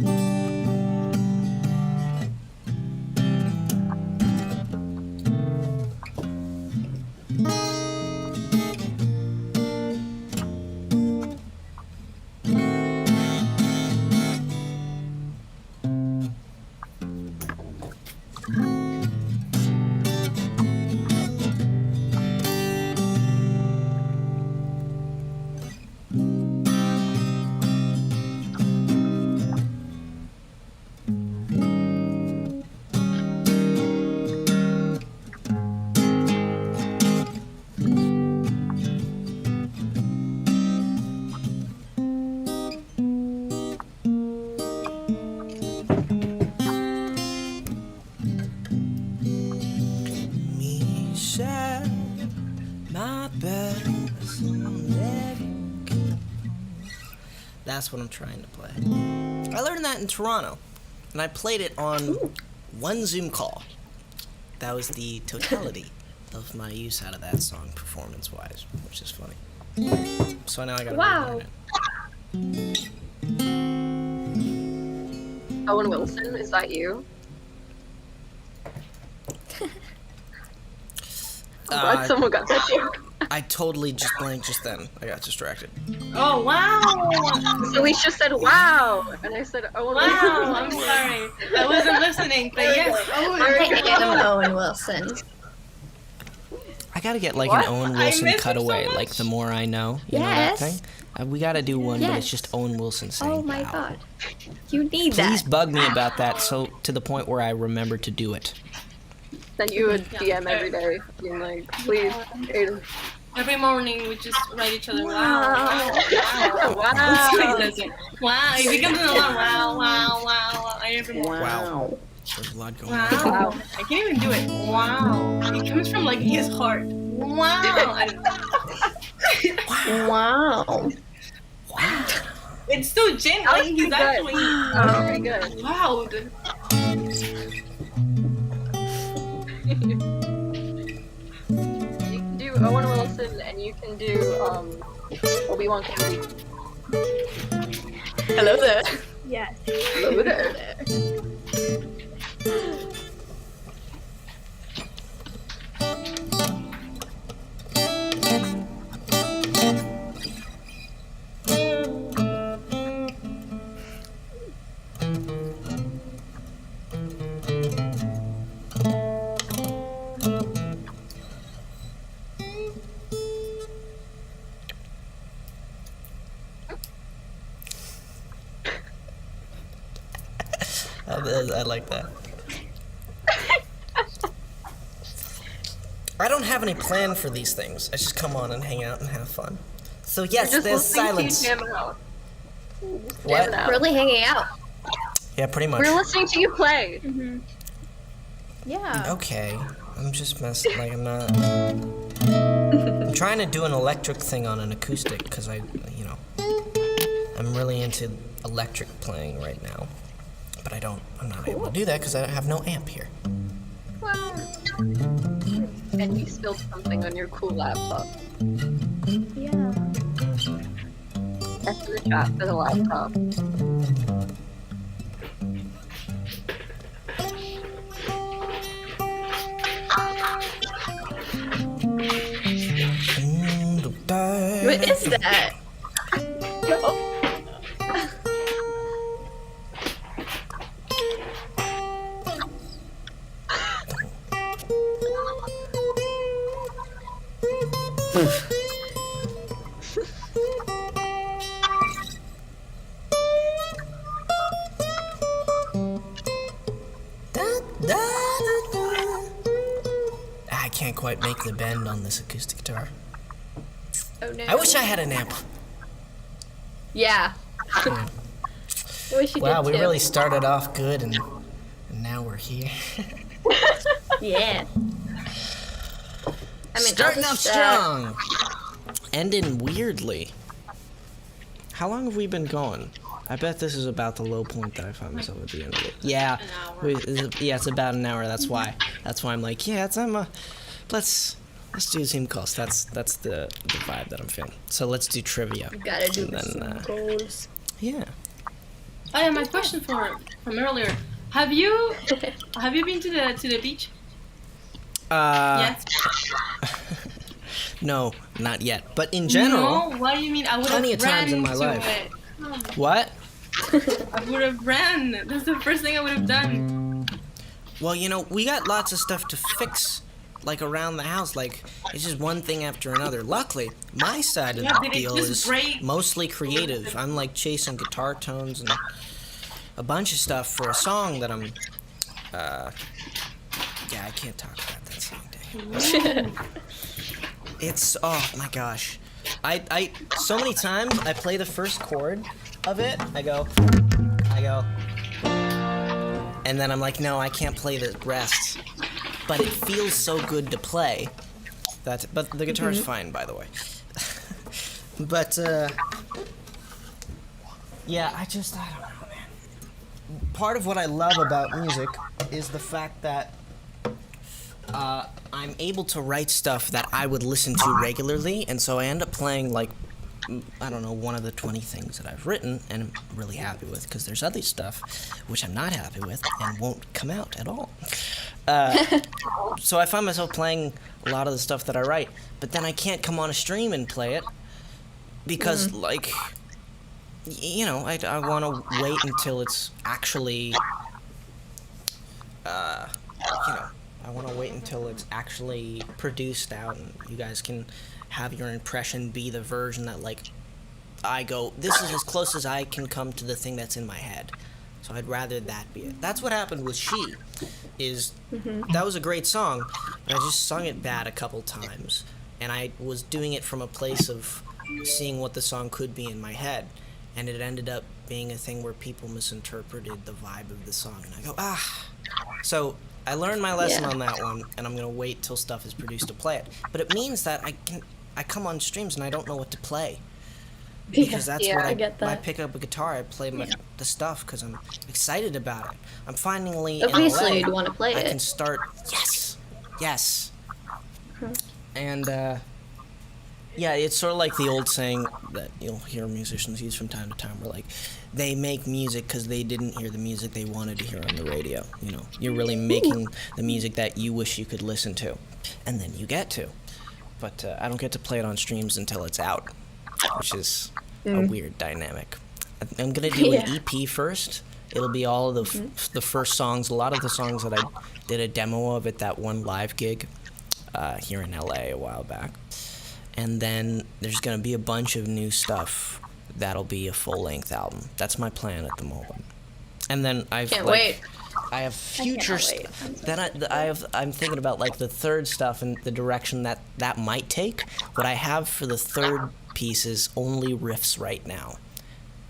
That's what I'm trying to play. I learned that in Toronto, and I played it on one Zoom call. That was the totality of my use out of that song, performance-wise, which is funny. So now I gotta Wow. relearn it. Owen Wilson, is that you? What? Someone got that joke. I totally just blanked just then. I got distracted. Oh wow! Elise just said wow, and I said Owen Wow, Wilson. I'm sorry. I wasn't listening, but yes. I am Owen Wilson. I gotta get like What? an Owen I Wilson miss him so cutaway, much. like the more I know. You know that Yes. thing? We gotta do one, but it's Yes. just Owen Wilson saying Oh my wow. god. You need Please that. bug me about that, so to the point where I remember to do it. Send you a DM every day, being like, please, Aidan. Every morning we just write each other Wow. Wow. He does it. Wow, he becomes a lot. Wow, wow, wow. Every morning. Wow. There's a lot going Wow. on. Wow. I can't even do it. Wow. It comes from like his heart. Wow. Wow. Wow. It's so genuine. That was He's pretty actually good. That was pretty good. loud. You can do Owen Wilson, and you can do Obi-Wan Kenobi. Hello there. Yes. Hello there. I like that. I don't have any plan for these things. I just come on and hang out and have fun. So yes, Just there's listening silence. to you jam out. What? Jam out. Really hanging out. Yeah, pretty much. We're listening to you play. Yeah. Okay, I'm just messing. Like I'm not. I'm trying to do an electric thing on an acoustic because I'm really into electric playing right now, but I'm not able to do that because I have no amp here. Well, and you spilled something on your cool laptop. Yeah. That's the shot for the laptop. What is that? I can't quite make the bend on this acoustic guitar. Oh no. I wish I had an amp. Yeah. Yeah. I wish you Wow, did we too. really started off good and now we're here. Yeah. I mean, Starting I'll off just, strong. Ending weirdly. How long have we been going? I bet this is about the low point that I find myself at the end of it. Yeah. An hour. Yeah, it's about an hour. That's why. I'm like, yeah, let's do Zoom calls. That's the vibe that I'm feeling. So let's do trivia. Gotta do And then, some goals. Yeah. Oh yeah, my question from earlier. Have you been to the beach? Yes. No, not yet. But in general, No. What do you mean? I would have plenty of times in my to life. it. what? I would have ran. That's the first thing I would have done. Well, we got lots of stuff to fix, like around the house. Like it's just one thing after another. Luckily, my side of Yeah, the did it deal just is break? mostly creative. I'm like chasing guitar tones and a bunch of stuff for a song that I'm. Yeah, I can't talk about that song. Dang. It's oh my gosh, I so many times I play the first chord of it. I go, and then I'm like, no, I can't play the rest. But it feels so good to play. But the guitar's fine, by the way. But yeah, I don't know, man. Part of what I love about music is the fact that I'm able to write stuff that I would listen to regularly, and so I end up playing like, I don't know, one of the 20 things that I've written, and I'm really happy with, because there's other stuff which I'm not happy with and won't come out at all. So I find myself playing a lot of the stuff that I write, but then I can't come on a stream and play it, because like, I want to wait until it's actually, I want to wait until it's actually produced out and you guys can have your impression be the version that, like, I go, this is as close as I can come to the thing that's in my head. So I'd rather that be it. That's what happened with She, is that was a great song, but I just sung it bad a couple times. And I was doing it from a place of seeing what the song could be in my head. And it ended up being a thing where people misinterpreted the vibe of the song. And I go, ah. So I learned my lesson on that one, and I'm going to wait till stuff is produced to play it. But it means that I come on streams and I don't know what to play. Because that's what I get that. I pick up a guitar, I play the stuff because I'm excited about it. I'm finally Obviously, in LA. you'd want to play I it. can start, yes. And yeah, it's sort of like the old saying that you'll hear musicians use from time to time, where like they make music because they didn't hear the music they wanted to hear on the radio. You're really making the music that you wish you could listen to, and then you get to. But I don't get to play it on streams until it's out, which is a weird dynamic. I'm gonna do an EP first. It'll be all of the first songs, a lot of the songs that I did a demo of at that one live gig here in LA a while back. And then there's gonna be a bunch of new stuff that'll be a full-length album. That's my plan at the moment. And then Can't wait. I have future wait. then I'm thinking about like the third stuff and the direction that might take. What I have for the third piece is only riffs right now,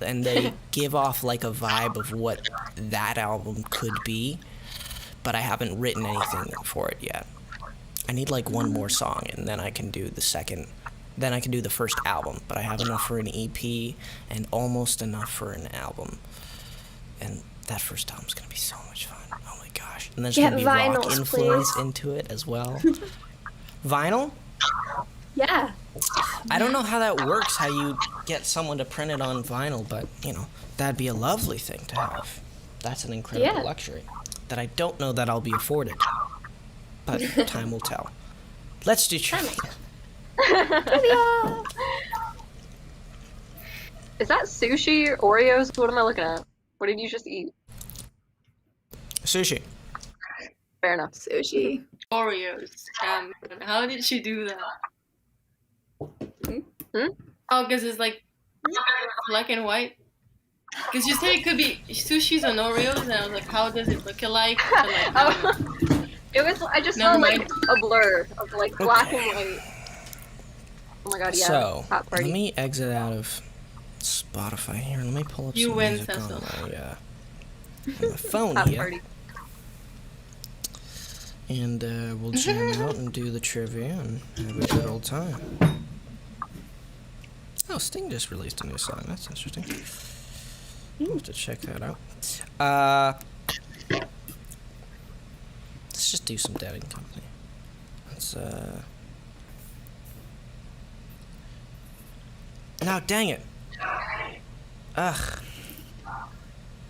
and they give off like a vibe of what that album could be, but I haven't written anything for it yet. I need like one more song, and then I can do the second. Then I can do the first album, but I have enough for an EP and almost enough for an album. And that first album's gonna be so much fun. Oh my gosh! And there's gonna be rock vinyls, influence please. into it as well. Vinyl? Yeah. I don't know how that works. How you get someone to print it on vinyl, but that'd be a lovely thing to have. That's an incredible Yeah. luxury that I don't know that I'll be afforded. But time will tell. Let's do trivia. Is that sushi or Oreos? What am I looking at? What did you just eat? Sushi. Fair enough. Sushi. Oreos. How did she do that? Hmm? Oh, because it's like black and white. Because you said it could be sushis and Oreos, and I was like, how does it look alike? But, like, I don't know. It was. I just Never saw like mind. a blur of like black and white. Oh my god! Yeah. So, Hot let party. me exit out of Spotify here. Let me pull up You some win, music on Cecil. my phone Hot here. party. And we'll jam out and do the trivia and have a good old time. Oh, Sting just released a new song. That's interesting. I'll have to check that out. Let's just do some Dead and Company. Let's, No, dang it. Ugh.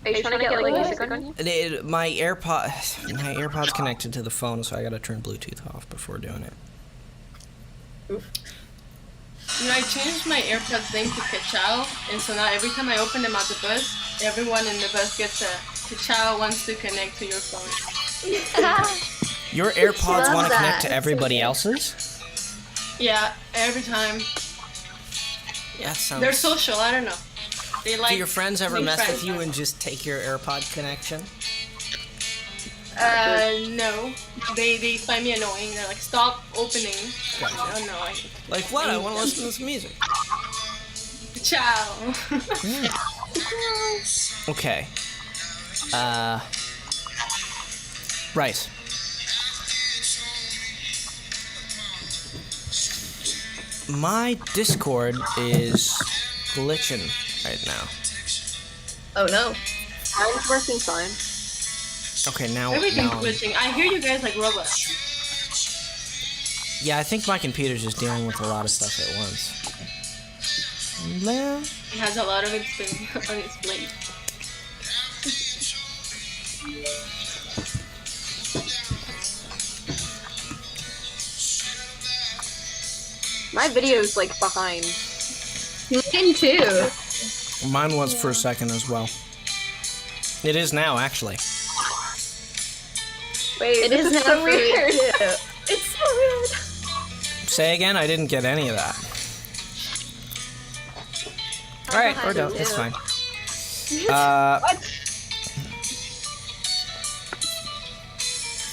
Are you trying to get like music on you? My AirPod's connected to the phone, so I gotta turn Bluetooth off before doing it. I changed my AirPods name to Kachao, and so now every time I open them at the bus, everyone in the bus gets a Kachao wants to connect to your phone. Your AirPods Love want to that. connect to That's everybody so good. else's? Yeah, every time. Yeah, that sounds... They're social, I don't know. They like. Do your friends ever make mess friends. with you and just take your AirPod connection? No. They find me annoying. They're like, stop opening. Gotcha. Oh no, Like what? I want to listen to some music. Ciao. Okay. Right. My Discord is glitching right now. Oh no. Mine's working fine. Okay, now... Everything's now glitching. I hear you guys like robots. Yeah, I think my computer's just dealing with a lot of stuff at once. He has a lot of experience on his plate. My video's like behind. Mine too. Mine was for a second as well. It is now, actually. Wait, It this is now so for me weird. too. It's so weird. Say again? I didn't get any of that. Alright, we're done. too. It's fine.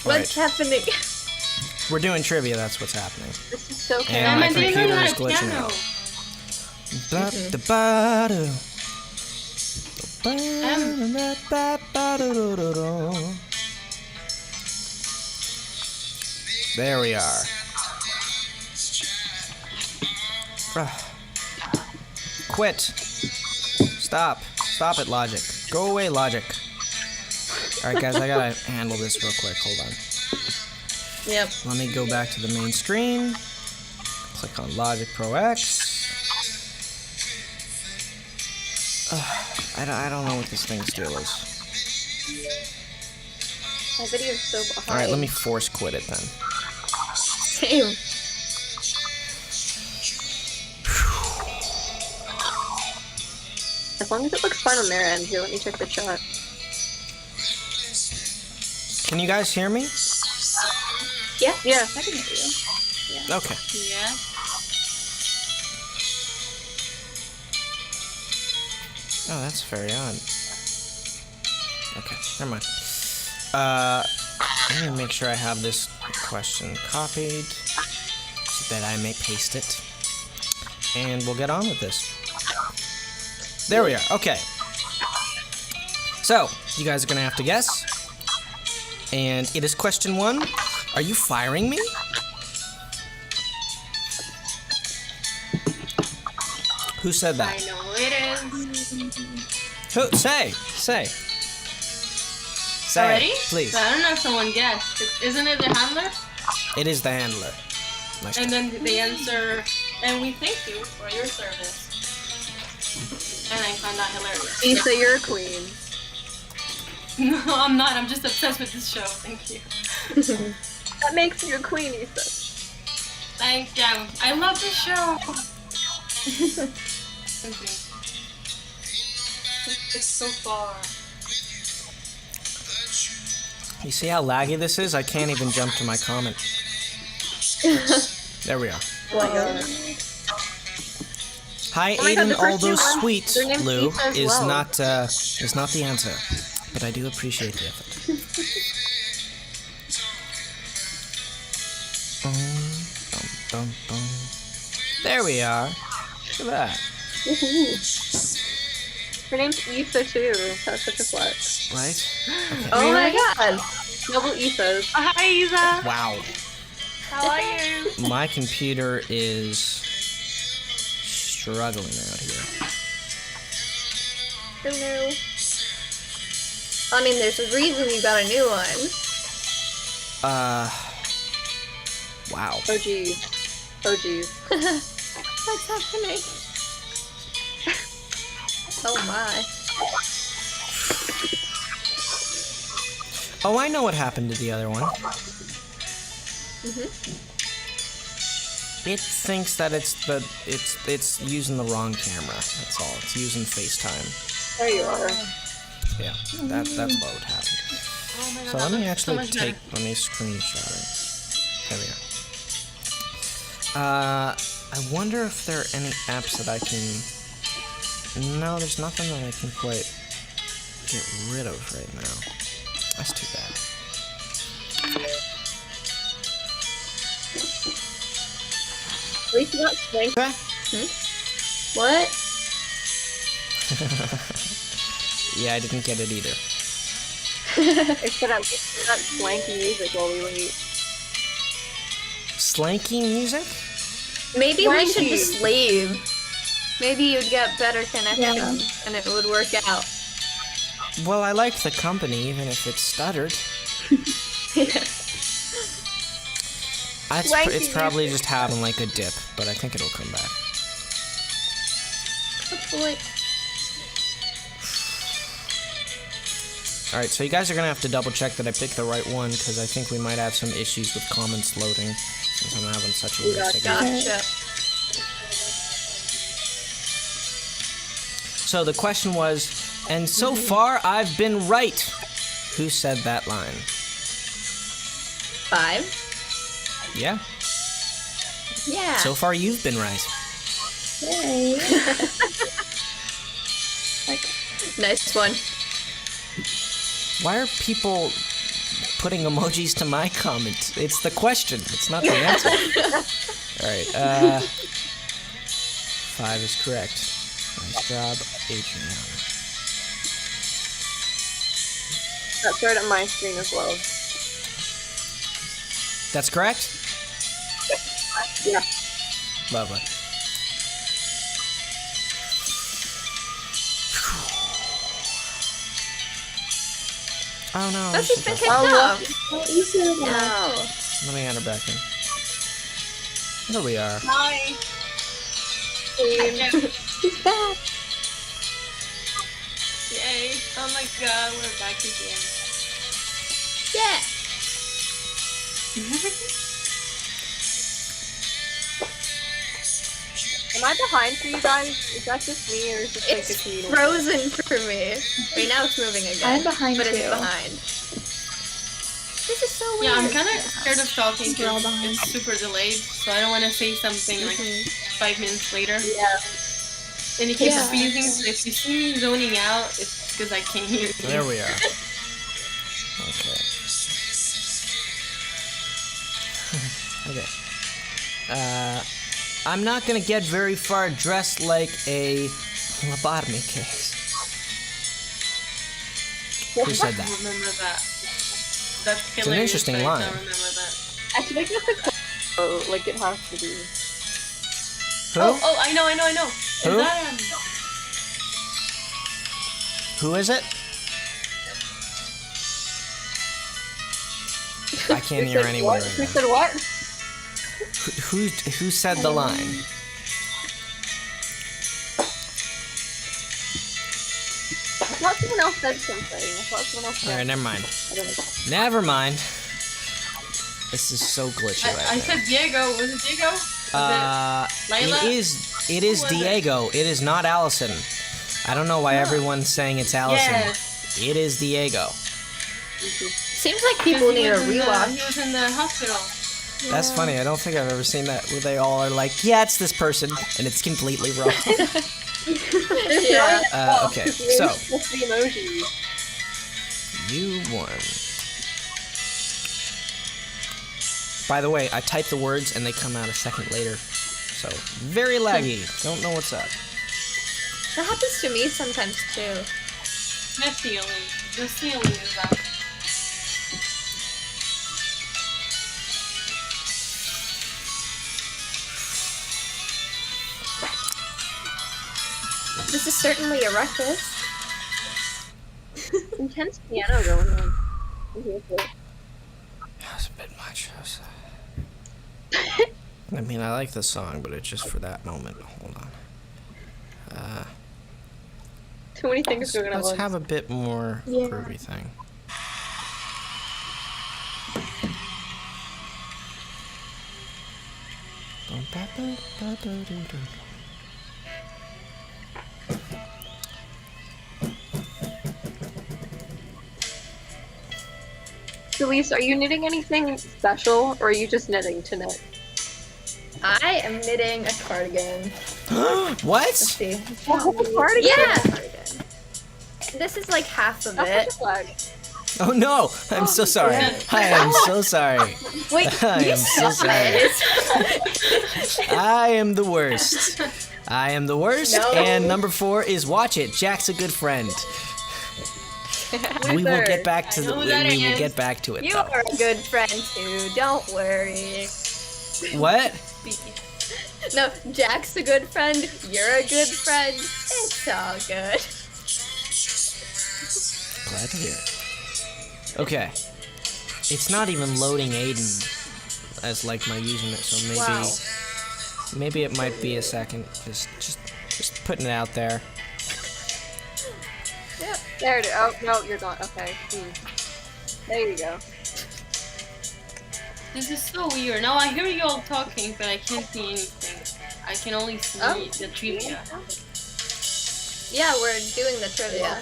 What's happening? We're doing trivia, that's what's happening. This is so And Damn, my I didn't know computer you is had a glitching piano. out. There we are. Quit. Stop. Stop it, Logic. Go away, Logic. Alright, guys, I gotta handle this real quick. Hold on. Yep. Let me go back to the main screen. Click on Logic Pro X. I don't know what this thing's deal is. My video's so behind. Alright, let me force quit it then. Same. As long as it looks fine on their end, here, let me check the chat. Can you guys hear me? Yeah. Yeah. I can hear you. Okay. Yeah. Oh, that's very odd. Okay, never mind. Let me make sure I have this question copied so that I may paste it. And we'll get on with this. There we are. Okay. So, you guys are going to have to guess. And it is question 1. Are you firing me? Who said I that? know it is. Who? Say. Already? Please. I don't know if someone guessed. Isn't it the handler? It is the handler. Nice. And then they answer, and we thank you for your service. And I find that hilarious. Issa, you're a queen. No, I'm not. I'm just obsessed with this show. Thank you. That makes you a queen, Issa. Thank you. I love this show. Thank you. It's so far. You see how laggy this is? I can't even jump to my comment. There we are. Oh my god. Hi, Oh my God, Aiden. the first Although two ones, sweet, their name's Lou, Issa as is well. not the answer, but I do appreciate the effort. Bum, bum. There we are. Look at that. Her name's Issa too. That's such a flex. Right? Okay. Oh my god. Double Issas. Hi, Isa. Wow. How are you? My computer is struggling out here. Oh no. I mean, there's a reason you got a new one. Wow. Oh geez. Oh geez. What's happening? Oh my. Oh, I know what happened to the other one. It thinks that it's using the wrong camera. That's all. It's using FaceTime. There you are. Yeah, that's what would happen. Oh my god. So that let me looks actually so much better. let me screenshot it. There we go. I wonder if there are any apps that I can. No, there's nothing that I can quite get rid of right now. That's too bad. At least you got strength. Okay. What? Yeah, I didn't get it either. Except at least you got swanky music while we wait. Slanky music? Maybe we should Swanky. just leave. Maybe you'd get better connection Yeah. and it would work out. Well, I like the company, even if it stuttered. Swanky It's probably just having like a dip, but I think it'll come back. Hopefully. Alright, so you guys are gonna have to double check that I picked the right one, because I think we might have some issues with comments loading, since I'm having such a weird signal. Gotcha. So the question was, and so far I've been right. Who said that line? 5. Yeah, Yeah. so far you've been right. Yay. Nice one. Why are people putting emojis to my comment? It's the question, it's not the answer. Alright, 5 is correct. Nice job, Adriana. That's right on my screen as well. That's correct? Yeah. Lovely. Oh no. Oh, she's been kicked Oh, off. look. No. Let me add her back in. There we are. Hi. He's back. Yay. Oh my god, we're back again. Yeah. Am I behind for you guys? Is that just me or is this like It's a communal? frozen for me. Wait, now it's moving again. I'm behind but it's too. behind. This is so weird. Yeah, I'm kind of scared of talking We're all because behind. it's super delayed, so I don't want to say something like 5 minutes later. Yeah. And it keeps Yeah. freezing, so if you see me zoning out, it's because I can't hear you. There we are. Okay. Okay. I'm not gonna get very far dressed like a lobotomy case. Who said I that? remember that. That's It's an interesting hilarious, but I line. don't remember that. I think that's a oh, like it has to be. Who? Oh, I know. Who? Is that Who is it? I can't hear anyone right Who now. said what? Who said the line? I thought someone else said something. I thought someone else said. All right, never mind. I don't know. Never mind. This is so glitchy right I now. said Diego. Was it Diego? Layla? It is Who was it? Diego. It is not Allison. I don't know why everyone's saying it's Allison. Yes. It is Diego. Seems like people need a rewatch. He was in the hospital. That's funny. I don't think I've ever seen that where they all are like, yeah, it's this person, and it's completely wrong. Yeah. Okay, so What's the emoji? you won. By the way, I type the words and they come out a second later. So, very laggy. Don't know what's up. That happens to me sometimes too. The ceiling is up. This is certainly a ruckus. Intense piano going on. That's a bit much. I mean, I like the song, but it's just for that moment. Hold on. Too many things going on. Let's have a bit more Yeah. groovy thing. Elise, are you knitting anything special, or are you just knitting to knit? I am knitting a cardigan. Let's What? see. Cardigan? Yeah. This is like half of That's it. flag. Oh no! I'm so sorry. I am so sorry. Wait, I you am so stop sorry. it. I am the worst. I am the worst. No. And number 4 is watch it. Jack's a good friend. We will get back to I the. know We that will is. get back to it. You Though. are a good friend too. Don't worry. What? No, Jack's a good friend. You're a good friend. It's all good. Glad to hear. Okay. It's not even loading Aiden as like my username, so maybe Wow. maybe it might be a second. Just putting it out there. There it is. Oh, no, you're gone. Okay. There you go. This is so weird. Now I hear you all talking, but I can't see anything. I can only see Oh. the trivia. Yeah, we're doing the trivia.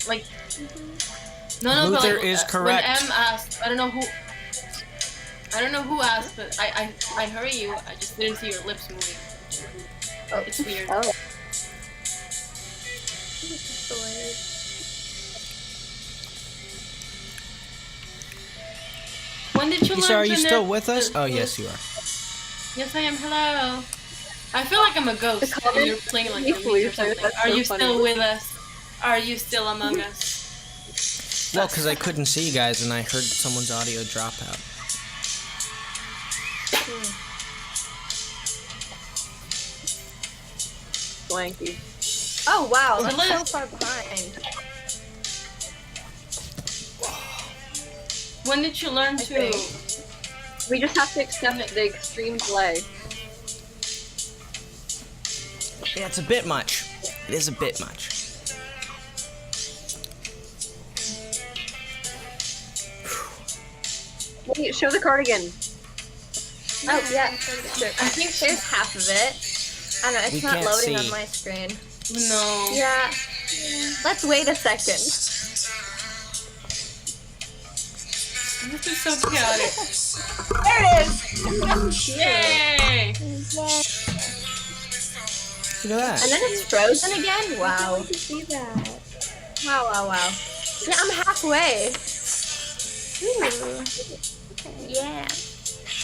Like, no, but Luther like, is correct. When M asked, I don't know who asked, but I heard you. I just didn't see your lips moving. Oh. It's weird. Oh. When did you learn Lisa, are to you still knit with us? the- Oh yes, you are. Yes, I am. Hello. I feel like I'm a ghost. The comments And you're playing like make a or believe something. that's Are so you funny. still with us? Are you still among us? Well, because I couldn't see you guys and I heard someone's audio drop out. Blanky. Oh wow, Well, that's so let's- far behind. When did you learn to? think. We just have to accept the extreme delay. Yeah, it's a bit much. It is a bit much. Wait, show the cardigan. Oh yeah, sure. I think there's half of it. I don't know, it's We not can't loading see. on my screen. No. Yeah. Let's wait a second. This is so chaotic. There it is! Yay! Look at that. And then it's frozen again? Wow. See that? Wow, wow, wow. Yeah, I'm halfway. Ooh. Yeah.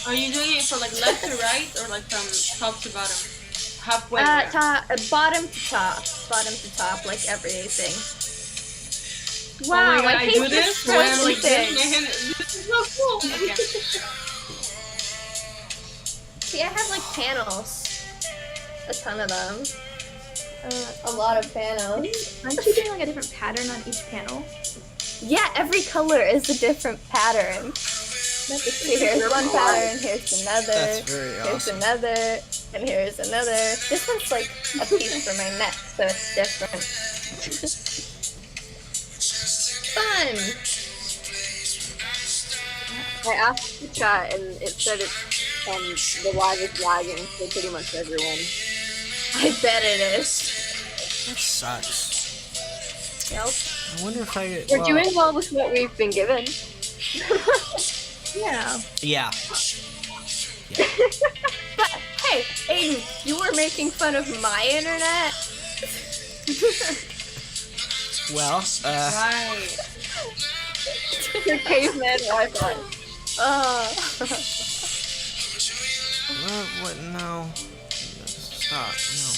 Are you doing it from like left to right or like from top to bottom? Halfway. around? Bottom to top. Bottom to top, like everything. Oh Wow, my god, I I hate do this when I'm like thing. this. My hand, this is so cool. Okay. See, I have like panels. A ton of them. A lot of panels. Aren't you doing like a different pattern on each panel? Yeah, every color is a different pattern. See, here's one pattern, here's another, That's very here's awesome. another, and here's another. This one's like a piece for my neck, so it's different. Fun! I asked the chat and it said it's the live is lagging for pretty much everyone. I bet it is. That sucks. Yep. I wonder if I. We're doing well with what we've been given. Yeah. Yeah. But hey, Aiden, you were making fun of my internet? Well, Right. Your caveman Wi-Fi. what? No. Stop. No.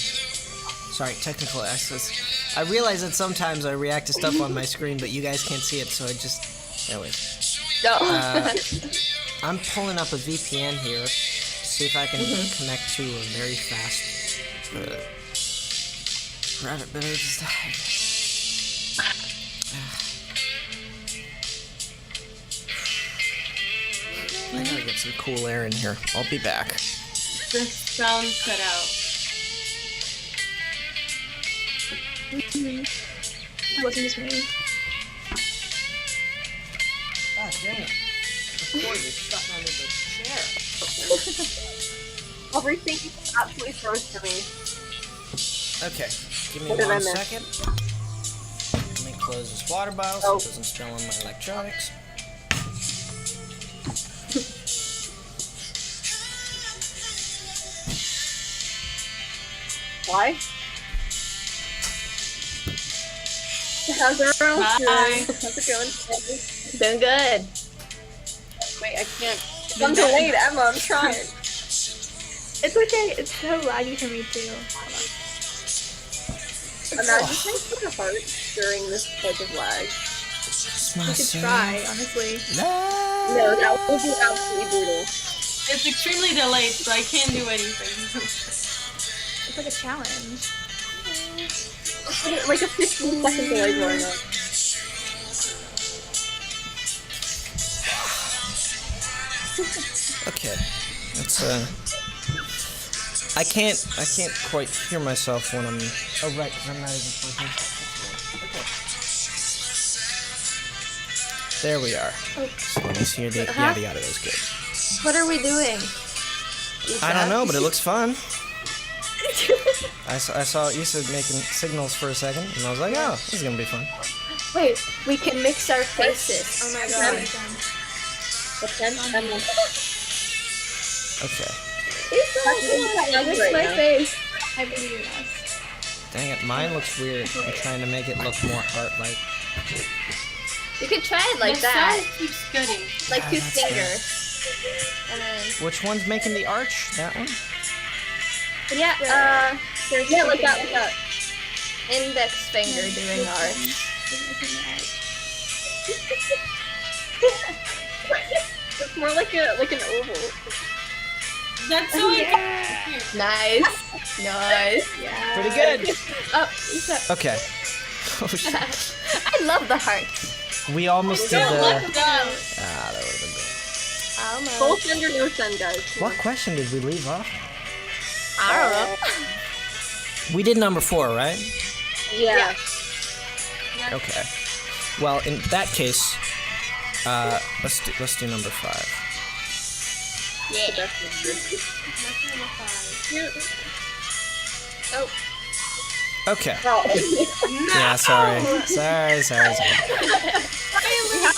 Sorry, technical access. I realize that sometimes I react to stuff on my screen, but you guys can't see it, so I just. Anyways. No. I'm pulling up a VPN here to see if I can connect to a very fast private, but I just. I gotta get some cool air in here. I'll be back. The sound cut out. It wasn't just me. God dang it. The cord is stuck under the chair. Everything absolutely froze for me. Okay, give me What did I one miss? second. Let me close this water bottle so Oh. it doesn't spill on my electronics. Why? How's everyone else doing? Hi. How's it going? Doing good. Wait, I can't. I'm delayed, Emma. I'm trying. It's okay. It's so laggy for me too. Imagine trying to take a heart during this type of lag. We could try, honestly. No, that would be absolutely brutal. It's extremely delayed, so I can't do anything. It's like a challenge. Like a 15-second delay going on. Okay, it's I can't quite hear myself when I'm. Oh right, 'cause I'm not even plugged in. Okay. There we are. So let me see the yada yada is good. What are we doing? I don't know, but it looks fun. I saw Issa making signals for a second, and I was like, oh, this is gonna be fun. Wait, we can mix our faces. Oh my god. But then Emma. Okay. Mix my face. I believe in us. Dang it, mine looks weird. I'm trying to make it look more heart-like. You could try it like My that. sound keeps cutting. Like two that's good. fingers. And then, Which one's making the arch? That one? yeah, there's Yeah, two like that, like fingers. that. Index finger doing arch. It's more like an oval. That's so Yeah. Nice. Nice. Yeah. Pretty good. Oh, Issa. Okay. Oh shit. I love the hearts. We almost did Don't the. let go. Ah, that would have been good. Almost. Full send or no send, guys. What question did we leave off? I don't know. We did number 4, right? Yeah. Okay. Well, in that case, let's do number 5. Yeah. Oh. Okay. Oh. Yeah, sorry. Sorry.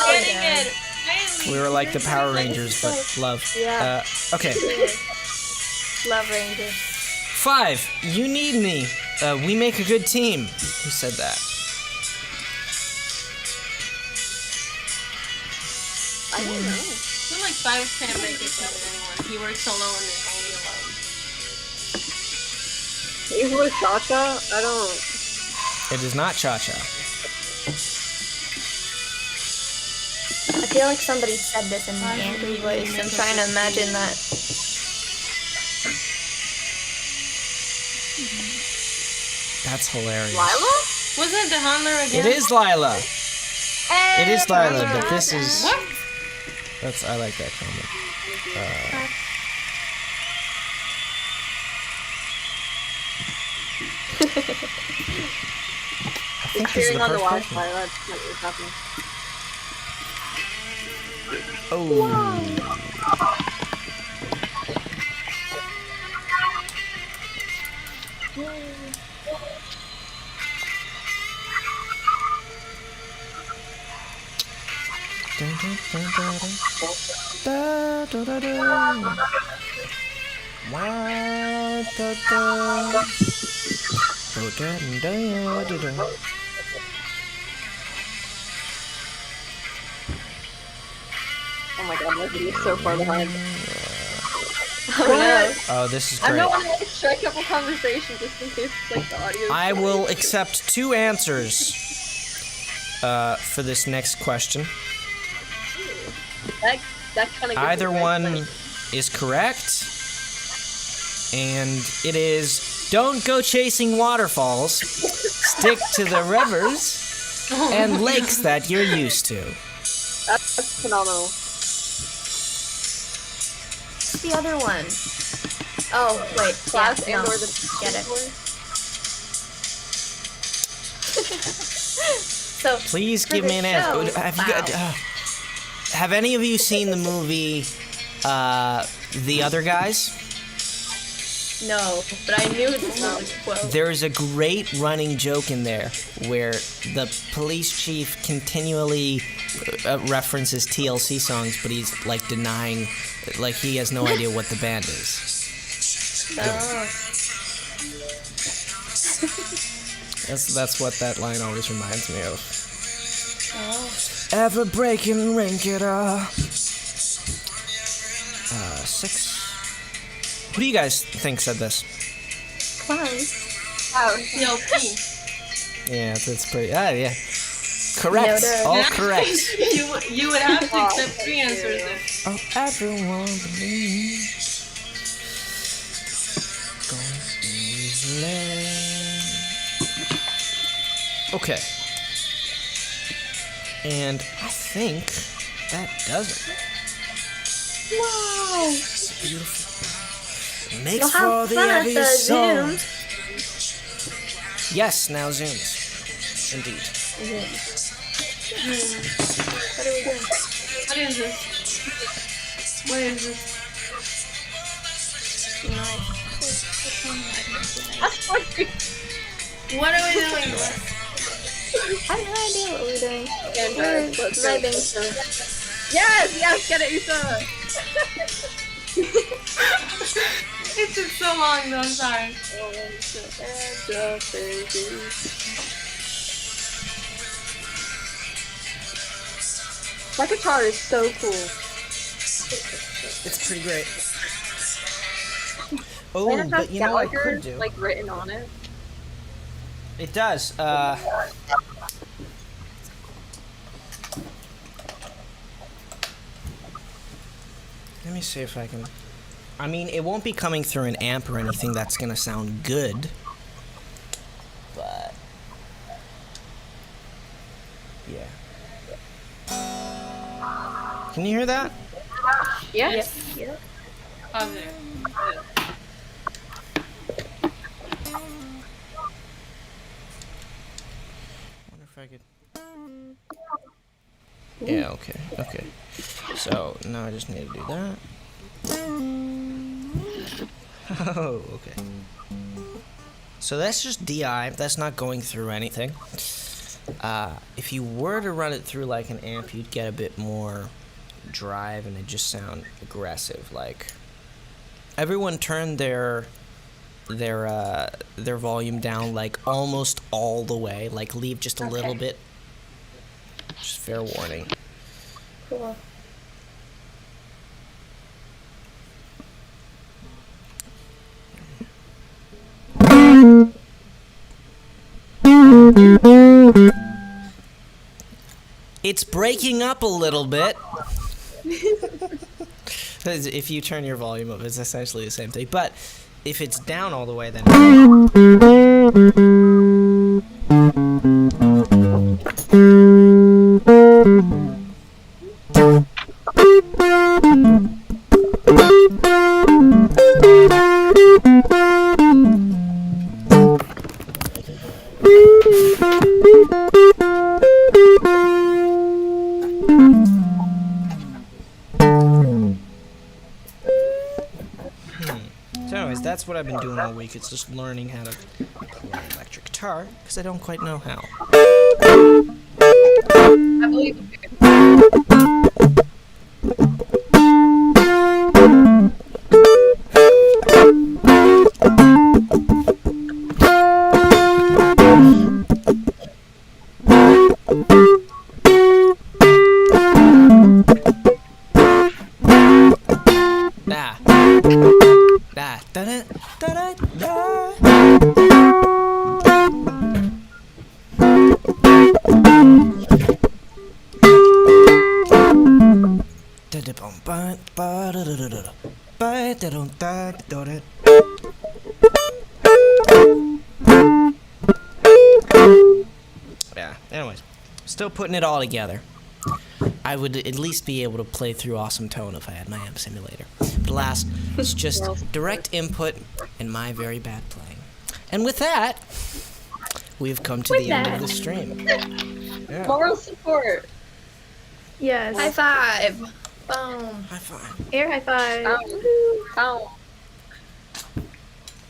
Oh, Getting yeah. it. Finally. We were like the Power Rangers, but love. Yeah. Okay. Love Ranger. 5. You need me. We make a good team. Who said that? I don't know. So like 5 can't make it to anyone. He works alone and only alone. Is it Cha-Cha? I don't... It is not Cha-Cha. I feel like somebody said this in the angry voice. I'm trying to imagine that. That's hilarious. Lila? Was it the handler again? It is Lila. Hey! It is Lila, but this is... What? I like that comment. I think this is Cheering the on the first Wi-Fi, person. that's not what's happening. Oh. Dun, dun, dun, dun, dun. Da, da, da, da. Wow, da, da. Oh, da, da, da, da. Oh my god, my video's so far behind. Oh, this is I great. don't want to like strike up a conversation just in case like the audio. I will accept 2 answers for this next question. That kind of Either one is correct, and it is don't go chasing waterfalls, stick to the rivers and lakes that you're used to. That's phenomenal. What's the other one? Oh, wait. Class Yeah, and no. or the Get it. So, Please for give the me an answer. show- Have any of you seen the movie The Other Guys? No, but I knew this was a quote. There's a great running joke in there where the police chief continually references TLC songs, but he's like denying, like he has no idea what the band is. That's what that line always reminds me of. Ever breaking Rinkita. 6. Who do you guys think said this? TLC. Yeah, that's pretty. Yeah. Correct. Noted. All correct. You would have to accept 3 answers then. Oh, everyone believes. Going easily. Okay. And I think that does it. Wow. It's beautiful. Makes You'll for have the fun at the heaviest song. Zooms. Yes, now zooms. Indeed. What are we doing? What is this? What is this? What are we doing? I have no idea what we're doing. And We're let's go. vibing. Yes, get it, Issa. It took so long though, I'm sorry. My guitar is so cool. It's pretty great. And Oh, it but has you know what I Gallagher could do? like written on it. It does. Let me see if I can. I mean, it won't be coming through an amp or anything that's gonna sound good. But. Yeah. Can you hear that? Yes. Positive. Wonder if I could. Yeah, okay. So now I just need to do that. Oh, okay. So that's just DI. That's not going through anything. If you were to run it through like an amp, you'd get a bit more drive and it just sound aggressive. Like everyone turn their volume down like almost all the way. Like leave just a little bit. Just fair warning. Cool. It's breaking up a little bit. If you turn your volume up, it's essentially the same thing. But if it's down all the way, then... So anyways, that's what I've been doing all week. It's just learning how to play electric guitar, because I don't quite know how. I believe you. Ah. Da da da da da. Da da bum ba ba da da da da ba da dum da da da. Yeah. Anyways, still putting it all together. I would at least be able to play through Awesome Tone if I had my amp simulator. But alas, it's just direct input and my very bad playing. And with that, we've come to the end of the stream. Yeah. Moral support. Yes. High five. Boom. High five. Air high five. Ow.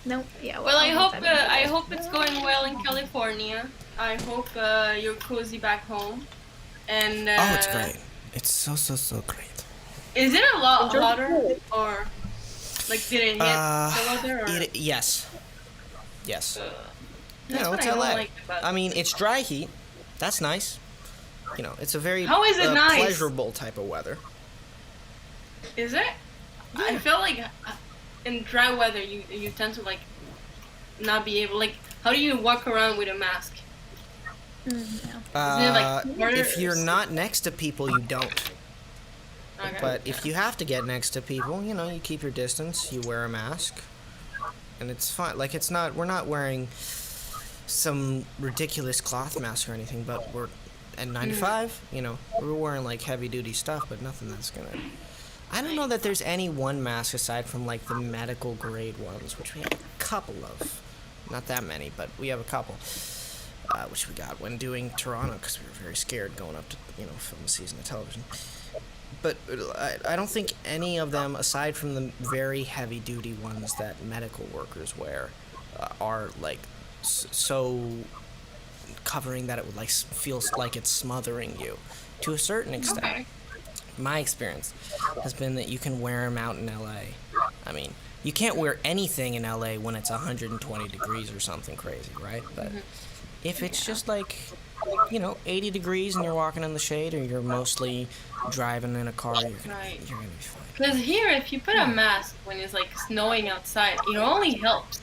Nope. Yeah. Well, I I'll hope high five. I hope it's going well in California. I hope you're cozy back home. And Oh, it's great. It's so great. Is it a lot Enjoy hotter it. or like did it hit the weather? Or? Yes. Yes. That's No, what it's I don't LA. like about I mean, it's dry heat. That's nice. You know, it's a very How is it nice? pleasurable type of weather. Is it? I feel like in dry weather you tend to like not be able like how do you walk around with a mask? No. Isn't it, like, harder If you're or not next to people, you don't. Okay. But if you have to get next to people, you know, you keep your distance, you wear a mask, and it's fine. Like, it's not, we're not wearing some ridiculous cloth mask or anything, but we're at 95, you know, we're wearing, like, heavy-duty stuff, but nothing that's gonna... I don't know that there's any one mask aside from, like, the medical-grade ones, which we have a couple of. Not that many, but we have a couple. Which we got when doing Toronto, because we were very scared going up to, you know, film a season of television. But I don't think any of them, aside from the very heavy-duty ones that medical workers wear, are, like, so covering that it would, like, feels like it's smothering you. To a certain extent. Okay. My experience has been that you can wear them out in LA. I mean, you can't wear anything in LA when it's 120 degrees or something crazy, right? But if it's just like, you know, 80 degrees and you're walking in the shade, or you're mostly driving in a car, you're gonna be fine. Because here, if you put a mask when it's like snowing outside, it only helps.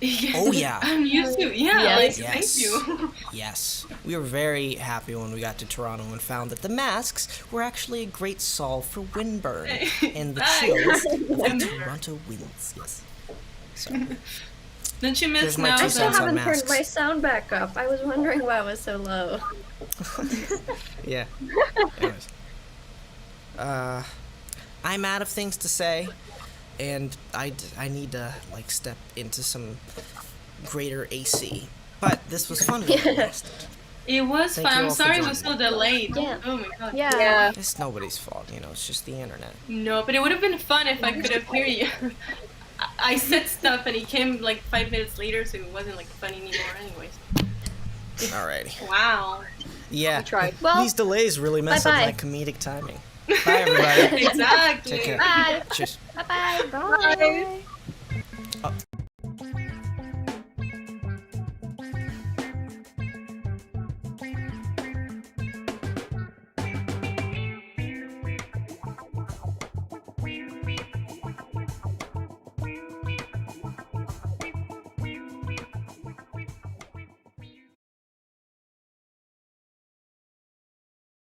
Oh, yeah. I'm used to Yes. like thank you. Yes. We were very happy when we got to Toronto and found that the masks were actually a great solve for windburn and the Nice. chills of the Toronto winds. Yes. So, Don't you miss There's my now? two I still cents on haven't turned masks. my sound back up. I was wondering why it was so low. yeah. Anyways. I'm out of things to say, and I need to, like, step into some greater AC. But this was fun. It was Thank fun. you I'm all for sorry it was so joining delayed. Yeah. Oh my god. Yeah. It's nobody's fault, you know, it's just the internet. No, but it would have been fun if I could have heard you. I said stuff and he came like 5 minutes later, so it wasn't like funny anymore. Anyways. Alrighty. Wow. Yeah. Tried. Well, These delays really mess up bye-bye. my comedic timing. Bye, everybody. Exactly. Take care. Bye. Cheers. Bye-bye. Bye. Oh.